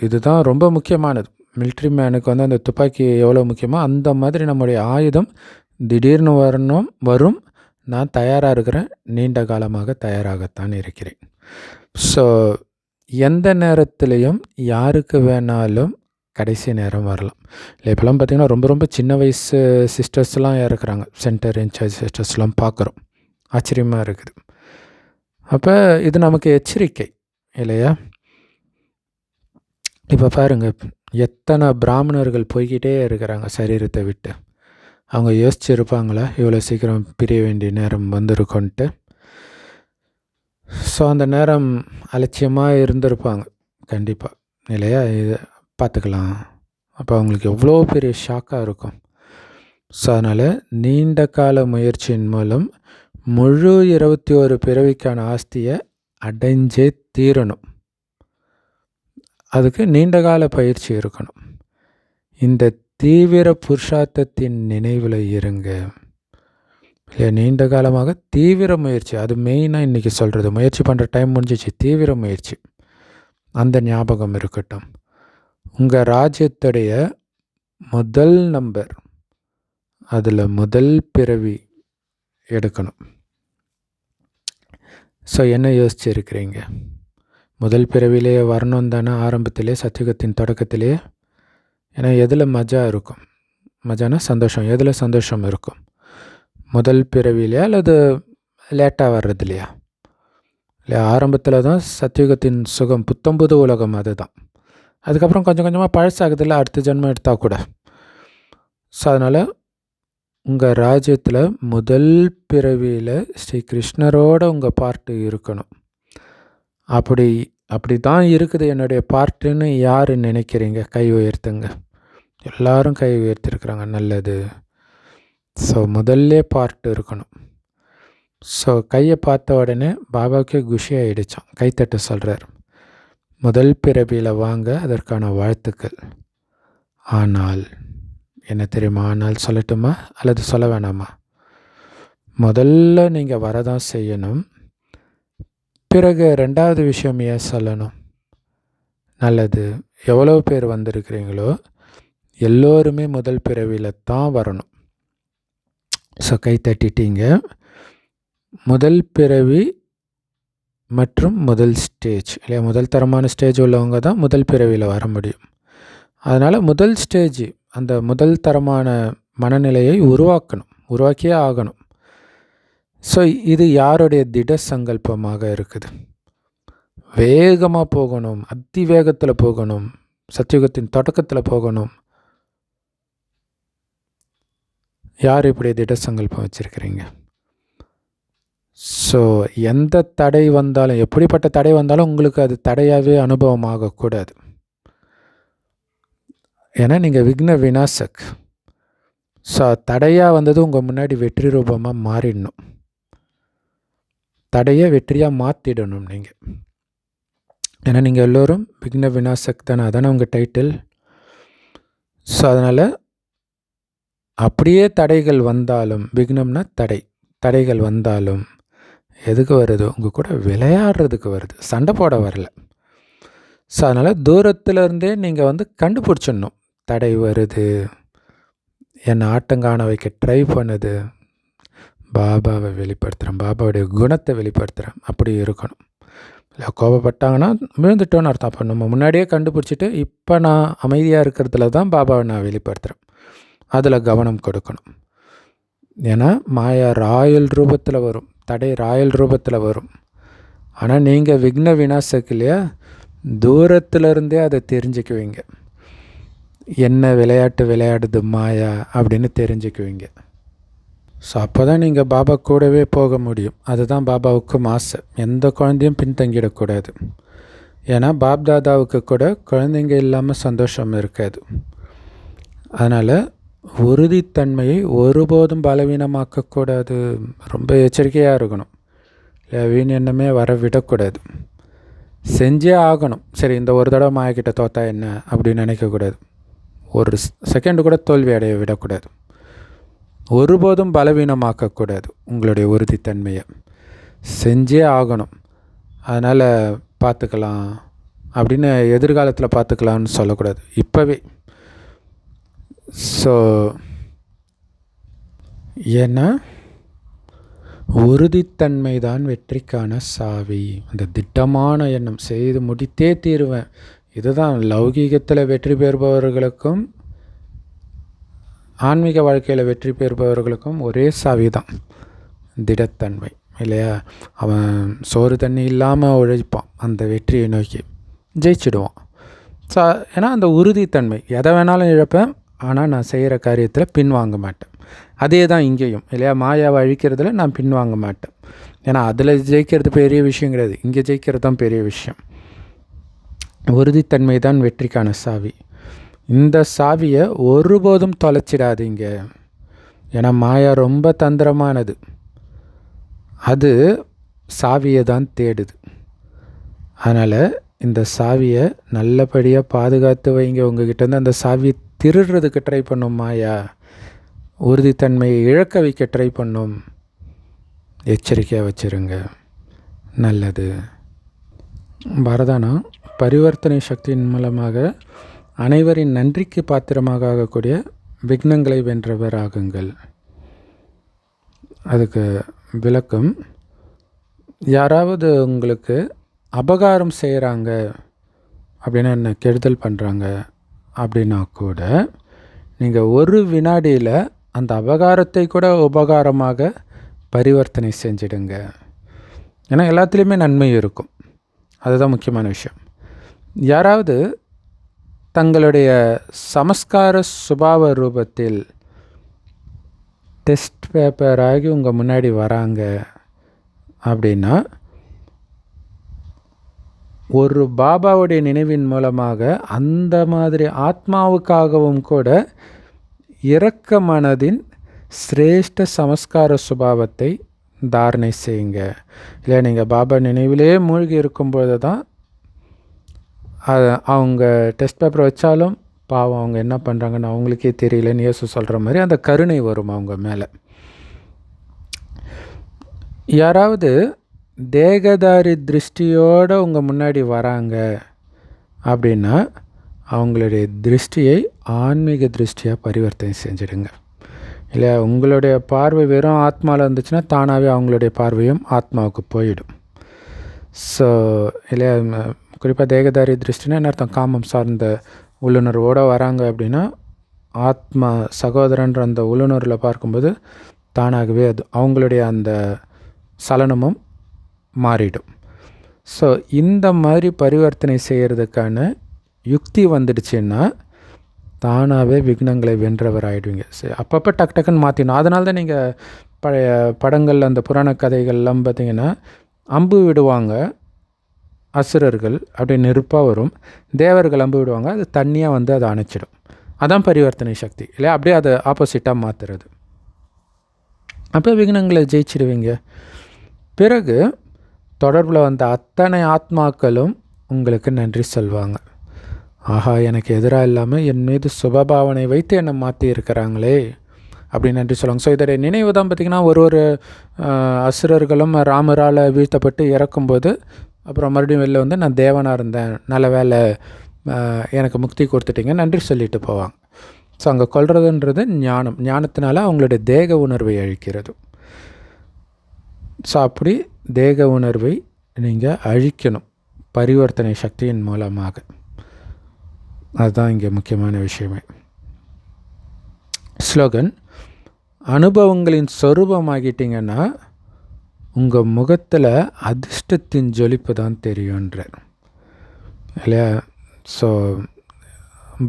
இதுதான் ரொம்ப முக்கியமானது. மிலிட்ரி மேனுக்கு அந்த துப்பாக்கி எவ்வளோ முக்கியமோ அந்த மாதிரி நம்முடைய ஆயுதம் திடீர்னு வரும். நான் தயாராக இருக்கிறேன், நீண்ட காலமாக தயாராகத்தான் இருக்கிறேன். ஸோ எந்த நேரத்துலையும் யாருக்கு வேணாலும் கடைசி நேரம் வரலாம். இல்லை இப்போலாம் பார்த்திங்கன்னா ரொம்ப ரொம்ப சின்ன வயசு சிஸ்டர்ஸ்லாம் இறக்குறாங்க, சென்டர் இன்சார்ஜ் சிஸ்டர்ஸ்லாம் பார்க்குறோம், ஆச்சரியமாக இருக்குது. அப்போ இது நமக்கு எச்சரிக்கை இல்லையா. இப்போ பாருங்கள், எத்தனை பிராமணர்கள் போய்கிட்டே இருக்கிறாங்க சரீரத்தை விட்டு. அவங்க யோசிச்சுருப்பாங்களா இவ்வளோ சீக்கிரம் பிரிய வேண்டிய நேரம் வந்திருக்கோன்ட்டு. ஸோ அந்த நேரம் அலட்சியமாக இருந்திருப்பாங்க கண்டிப்பாக இல்லையா. இது பார்த்துக்கலாம். அப்போ அவங்களுக்கு எவ்வளோ பெரிய ஷாக்காக இருக்கும். ஸோ அதனால் நீண்ட கால முயற்சியின் மூலம் முழு 21 பிறவிக்கான ஆஸ்தியை அடைஞ்சே தீரணும். அதுக்கு நீண்ட கால பயிற்சி இருக்கணும். இந்த தீவிர புருஷார்த்தத்தின் நினைவில் இருங்க இல்லை. நீண்ட காலமாக தீவிர முயற்சி, அது மெயினாக இன்றைக்கி சொல்கிறது. முயற்சி பண்ணுற டைம் முடிஞ்சிச்சு, தீவிர முயற்சி, அந்த ஞாபகம் இருக்கட்டும். உங்கள் ராஜ்யத்துடைய முதல் நம்பர், அதில் முதல் பிறவி எடுக்கணும். ஸோ என்ன யோசிச்சு இருக்கிறீங்க? முதல் பிறவிலே வரணும் தானே, ஆரம்பத்திலே, சத்தியுகத்தின் தொடக்கத்திலே. ஏன்னா எதில் மஜா இருக்கும்? மஜானா சந்தோஷம். எதில் சந்தோஷம் இருக்கும்? முதல் பிறவிலையா அல்லது லேட்டாக வர்றது இல்லையா? இல்லை, ஆரம்பத்தில் தான் சத்தியுகத்தின் சுகம், புத்தம்புது உலகம், அதுதான். அதுக்கப்புறம் கொஞ்சம் கொஞ்சமாக பழசாகுதில்ல, அடுத்த ஜென்மம் எடுத்தால் கூட. ஸோ அதனால் உங்கள் ராஜ்யத்தில் முதல் பிறவியில் ஸ்ரீ கிருஷ்ணரோட உங்கள் பார்ட்டு இருக்கணும். அப்படி தான் இருக்குது என்னுடைய பார்ட்டுன்னு யார் நினைக்கிறீங்க? கை உயர்த்துங்க. எல்லாரும் கை உயர்த்திருக்கிறாங்க, நல்லது. ஸோ முதல்ல பார்ட்டு இருக்கணும். ஸோ கையை பார்த்த உடனே பாபாவுக்கே குஷி ஆகிடுச்சான், கைத்தட்ட சொல்கிறார். முதல் பிறவியில் வாங்க, அதற்கான வாழ்த்துக்கள். ஆனால் என்ன தெரியுமா? ஆனால் சொல்லட்டுமா அல்லது சொல்ல வேணாமா? முதல்ல நீங்கள் வரதான் செய்யணும். பிறகு ரெண்டாவது விஷயம் ஏன் சொல்லணும்? நல்லது. எவ்வளோ பேர் வந்திருக்கிறீங்களோ எல்லோருமே முதல் பிறவியில் தான் வரணும். ஸோ கை தட்டிட்டீங்க. முதல் பிறவி மற்றும் முதல் ஸ்டேஜ் இல்லையா, முதல் தரமான ஸ்டேஜ் உள்ளவங்க தான் முதல் பிறவியில் வர முடியும். அதனால் முதல் ஸ்டேஜ், அந்த முதல் தரமான மனநிலையை உருவாக்கியே ஆகணும். ஸோ இது யாருடைய திட சங்கல்பமாக இருக்குது? வேகமாக போகணும், அதி வேகத்தில் போகணும், சத்தியுகத்தின் தொடக்கத்தில் போகணும். யார் இப்படி திட சங்கல்பம் வச்சுருக்கிறீங்க? ஸோ எந்த தடை வந்தாலும், எப்படிப்பட்ட தடை வந்தாலும் உங்களுக்கு அது தடையாகவே அனுபவம் ஆகக்கூடாது. ஏன்னா நீங்கள் விக்ன விநாசக். ஸோ தடையாக வந்தது உங்கள் முன்னாடி வெற்றி ரூபமாக மாறிடணும். தடையை வெற்றியாக மாற்றிடணும் நீங்கள். ஏன்னா நீங்கள் எல்லோரும் விக்ன விநாசக் தானே, அதானே உங்கள் டைட்டில். ஸோ அதனால் அப்படியே தடைகள் வந்தாலும், விக்னம்னா தடை, தடைகள் வந்தாலும் எதுக்கு வருது? உங்கள் கூட விளையாடுறதுக்கு வருது, சண்டை போட வரல. ஸோ அதனால் தூரத்துலேருந்தே நீங்கள் கண்டுபிடிச்சிடணும். தடை வருது, என்னை ஆட்டங்காண வைக்க ட்ரை பண்ணுது, பாபாவை வெளிப்படுத்துகிறேன், பாபாவுடைய குணத்தை வெளிப்படுத்துகிறேன், அப்படி இருக்கணும். இல்லை கோபப்பட்டாங்கன்னா விழுந்துட்டோன்னு அர்த்தம். அப்போ நம்ம முன்னாடியே கண்டுபிடிச்சிட்டு இப்போ நான் அமைதியாக இருக்கிறதுல தான் பாபாவை நான் வெளிப்படுத்துகிறேன், அதில் கவனம் கொடுக்கணும். ஏன்னா மாயா ராயல் ரூபத்தில் வரும், தடை ராயல் ரூபத்தில் வரும். ஆனால் நீங்கள் விக்ன விநாசக்கு இல்லையா, தூரத்துலேருந்தே அதை தெரிஞ்சுக்குவீங்க. என்ன விளையாட்டு விளையாடுது மாயா அப்படின்னு தெரிஞ்சுக்குவீங்க. ஸோ அப்போ தான் நீங்கள் பாபா கூடவே போக முடியும். அதுதான் பாபாவுக்கும் ஆசை, எந்த குழந்தையும் பின்தங்கிடக்கூடாது. ஏன்னா பாப்தாதாவுக்கு கூட குழந்தைங்க இல்லாமல் சந்தோஷம் இருக்காது. அதனால் உறுதித்தன்மையை ஒருபோதும் பலவீனமாக்கக்கூடாது, ரொம்ப எச்சரிக்கையாக இருக்கணும். இல்லை வீண் எண்ணமே வர விடக்கூடாது, செஞ்சே ஆகணும். சரி இந்த ஒரு தடவை மாயக்கிட்ட தோத்தா என்ன அப்படின்னு நினைக்கக்கூடாது, ஒரு செகண்டு கூட தோல்வி அடைய விடக்கூடாது, ஒருபோதும் பலவீனமாக்கக்கூடாது. உங்களுடைய உறுதித்தன்மையை செஞ்சே ஆகணும். அதனால் பார்த்துக்கலாம் அப்படின்னு எதிர்காலத்தில் பார்த்துக்கலான்னு சொல்லக்கூடாது, இப்போவே. ஸோ ஏன்னா உறுதித்தன்மை தான் வெற்றிக்கான சாவி. அந்த திட்டமான எண்ணம், செய்து முடித்தே தீருவேன், இதுதான் லௌகீகத்தில் வெற்றி பெறுபவர்களுக்கும் ஆன்மீக வாழ்க்கையில் வெற்றி பெறுபவர்களுக்கும் ஒரே சாவி தான், திடத்தன்மை இல்லையா. அவன் சோறு தண்ணி இல்லாமல் உழைப்பான், அந்த வெற்றியை நோக்கி ஜெயிச்சிடுவான். ஸோ ஏன்னா அந்த உறுதித்தன்மை, எதை வேணாலும் இழப்பேன் ஆனால் நான் செய்கிற காரியத்தில் பின்வாங்க மாட்டேன். அதே தான் இங்கேயும் இல்லையா, மாயாவை அழிக்கிறதுல நான் பின்வாங்க மாட்டேன். ஏன்னா அதில் ஜெயிக்கிறது பெரிய விஷயம் கிடையாது, இங்கே ஜெயிக்கிறது தான் பெரிய விஷயம். உறுதித்தன்மை தான் வெற்றிக்கான சாவி. இந்த சாவியை ஒருபோதும் தொலைச்சிடாதீங்க. ஏன்னா மாயா ரொம்ப தந்திரமானது, அது சாவியை தான் தேடுது. அதனால் இந்த சாவியை நல்லபடியாக பாதுகாத்து வைங்க. உங்ககிட்டேருந்து அந்த சாவியை திருடுறதுக்கு ட்ரை பண்ணும் மாயா, உறுதித்தன்மையை இழக்க வைக்க ட்ரை பண்ணும். எச்சரிக்கையாக வச்சுருங்க, நல்லது. வரதானா பரிவர்த்தனை சக்தியின் மூலமாக அனைவரின் நன்றிக்கு பாத்திரமாக ஆகக்கூடிய விக்னங்களை வென்றவர் ஆகுங்கள். அதுக்கு விளக்கம், யாராவது உங்களுக்கு அபகாரம் செய்கிறாங்க அப்படின்னா, என்ன கெடுதல் பண்ணுறாங்க அப்படின்னா கூட நீங்கள் ஒரு வினாடியில் அந்த அபகாரத்தை கூட உபகாரமாக பரிவர்த்தனை செஞ்சிடுங்க. ஏன்னா எல்லாத்துலேயுமே நன்மை இருக்கும், அதுதான் முக்கியமான விஷயம். யாராவது தங்களுடைய சமஸ்கார சுபாவ ரூபத்தில் டெஸ்ட் பேப்பராகி உங்கள் முன்னாடி வராங்க அப்படின்னா, ஒரு பாபாவுடைய நினைவின் மூலமாக அந்த மாதிரி ஆத்மாவுக்காகவும் கூட இரக்க மனதின் சிரேஷ்ட சமஸ்கார சுபாவத்தை தாரணை செய்யுங்க. இல்லை நீங்கள் பாபா நினைவிலே மூழ்கி இருக்கும்பொழுது தான் அவங்க டெஸ்ட் பேப்பர் வச்சாலும் பாவம் அவங்க என்ன பண்ணுறாங்கன்னு அவங்களுக்கே தெரியலன்னு இயேசு சொல்கிற மாதிரி அந்த கருணை வரும் அவங்க மேலே. யாராவது தேகதாரி திருஷ்டியோடு உங்கள் முன்னாடி வராங்க அப்படின்னா, அவங்களுடைய திருஷ்டியை ஆன்மீக திருஷ்டியாக பரிவர்த்தனை செஞ்சிடுங்க. இல்லை உங்களுடைய பார்வை வெறும் ஆத்மாவில் இருந்துச்சுன்னா தானாகவே அவங்களுடைய பார்வையும் ஆத்மாவுக்கு போயிடும். ஸோ இல்லை குறிப்பாக தேகதாரி திருஷ்டினா என்ன அர்த்தம், காமம் சார்ந்த உள்ளுணர்வோடு வராங்க அப்படின்னா, ஆத்மா சகோதரன்ற அந்த உள்ளுணர்வில் பார்க்கும்போது தானாகவே அது அவங்களுடைய அந்த சலனமும் மாறிடும். ஸோ இந்த மாதிரி பரிவர்த்தனை செய்கிறதுக்கான யுக்தி வந்துடுச்சுன்னா, தானாகவே விக்னங்களை வென்றவர் ஆகிடுவீங்க. சரி, அப்பப்போ டக்குன்னு மாற்றிடணும். அதனால தான் நீங்கள் பழைய படங்கள், அந்த புராண கதைகள்லாம் பார்த்திங்கன்னா அம்பு விடுவாங்க அசுரர்கள், அப்படியே நெருப்பாக வரும். தேவர்கள் அம்பு விடுவாங்க, அது தண்ணியாக வந்து அதை அணைச்சிடும். அதான் பரிவர்த்தனை சக்தி இல்லையா? அப்படியே அதை ஆப்போசிட்டாக மாற்றுறது. அப்போ விக்னங்களை ஜெயிச்சிடுவீங்க. பிறகு தொடர்பில் வந்த அத்தனை ஆத்மாக்களும் உங்களுக்கு நன்றி சொல்வாங்க. ஆஹா, எனக்கு எதிராக இல்லாமல் என் மீது சுபபாவனை வைத்து என்னை மாற்றி இருக்கிறாங்களே அப்படின்னு நன்றி சொல்லுவாங்க. ஸோ இதோடைய நினைவு தான் பார்த்திங்கன்னா ஒரு அசுரர்களும் ராமரால் வீழ்த்தப்பட்டு இறக்கும்போது அப்புறம் மறுபடியும் வெளில வந்து நான் தேவனாக இருந்தேன், நல்ல வேலை, எனக்கு முக்தி கொடுத்துட்டீங்க, நன்றி சொல்லிட்டு போவாங்க. ஸோ அங்கே கொல்றதுன்றது ஞானத்தினால அவங்களுடைய தேக உணர்வை அழிக்கிறது. ஸோ அப்படி தேக உணர்வை நீங்கள் அழிக்கணும் பரிவர்த்தனை சக்தியின் மூலமாக. அதுதான் இங்கே முக்கியமான விஷயமே. ஸ்லோகன்: அனுபவங்களின் சொரூபமாகிட்டிங்கன்னா உங்கள் முகத்தில் அதிர்ஷ்டத்தின் ஜொலிப்பு தான் தெரியுன்றார் இல்லையா? ஸோ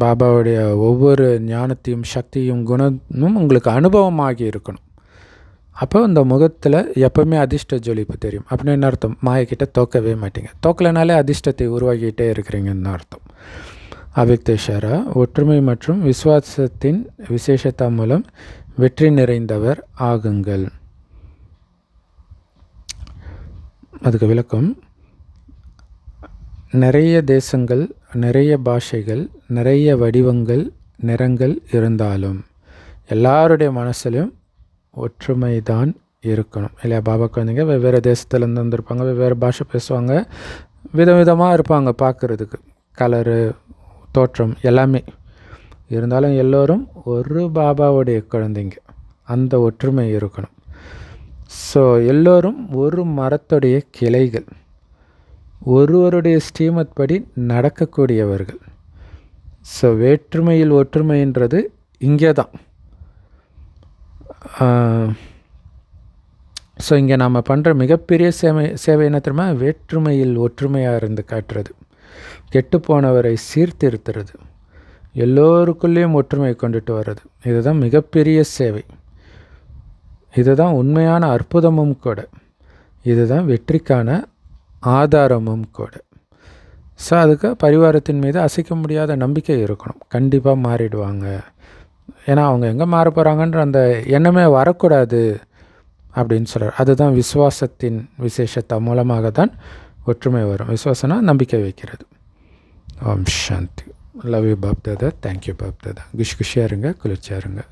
பாபாவுடைய ஒவ்வொரு ஞானத்தையும் சக்தியும் குணமும் உங்களுக்கு அனுபவமாகி இருக்கணும். அப்போ இந்த முகத்தில் எப்போவுமே அதிர்ஷ்ட ஜொலிப்பு தெரியும். அப்படின்னு என்ன அர்த்தம்? மாயக்கிட்ட தோக்கவே மாட்டீங்க. தோக்கலைனாலே அதிர்ஷ்டத்தை உருவாக்கிட்டே இருக்கிறீங்கன்னு அர்த்தம். அவ்யக்தேஷரா ஒற்றுமை மற்றும் விசுவாசத்தின் விசேஷத்தா மூலம் வெற்றி நிறைந்தவர் ஆகுங்கள். அதுக்கு விளக்கம்: நிறைய தேசங்கள், நிறைய பாஷைகள், நிறைய வடிவங்கள், நிறங்கள் இருந்தாலும் எல்லாருடைய மனசிலும் ஒற்றுமை தான் இருக்கணும் இல்லையா? பாபா குழந்தைங்க வெவ்வேறு தேசத்துலேருந்து வந்திருப்பாங்க, வெவ்வேறு பாஷை பேசுவாங்க, விதவிதமாக இருப்பாங்க பார்க்குறதுக்கு, கலரு, தோற்றம் எல்லாமே இருந்தாலும் எல்லோரும் ஒரு பாபாவுடைய குழந்தைங்க. அந்த ஒற்றுமை இருக்கணும். ஸோ எல்லோரும் ஒரு மரத்துடைய கிளைகள், ஒருவருடைய ஸ்ரீமத் படி நடக்கக்கூடியவர்கள். ஸோ வேற்றுமையில் ஒற்றுமைன்றது இங்கே தான். ஸோ இங்கே நாம் பண்ணுற மிகப்பெரிய சேவை என்ன தெரியுமா? வேற்றுமையில் ஒற்றுமையாக இருந்து காட்டுறது, கெட்டுப்போனவரை சீர்திருத்துறது, எல்லோருக்குள்ளேயும் ஒற்றுமை கொண்டுட்டு வர்றது. இதுதான் மிகப்பெரிய சேவை. இதுதான் உண்மையான அற்புதமும் கூட. இதுதான் வெற்றிக்கான ஆதாரமும் கூட. ஸோ அதுக்கு பரிவாரத்தின் மீது அசைக்க முடியாத நம்பிக்கை இருக்கணும். கண்டிப்பாக மாறிடுவாங்க. ஏன்னா அவங்க எங்கே மாற போகிறாங்கன்ற அந்த எண்ணமே வரக்கூடாது அப்படின்னு சொல்கிறார். அதுதான் விசுவாசத்தின் விசேஷத்தை மூலமாக தான் ஒற்றுமை வரும். விசுவாசனா நம்பிக்கை வைக்கிறது. ஓம் சாந்தி. Love you Bap Dada. Thank you Bap Dada. குஷியாக இருங்க, குளிர்ச்சியாக இருங்க.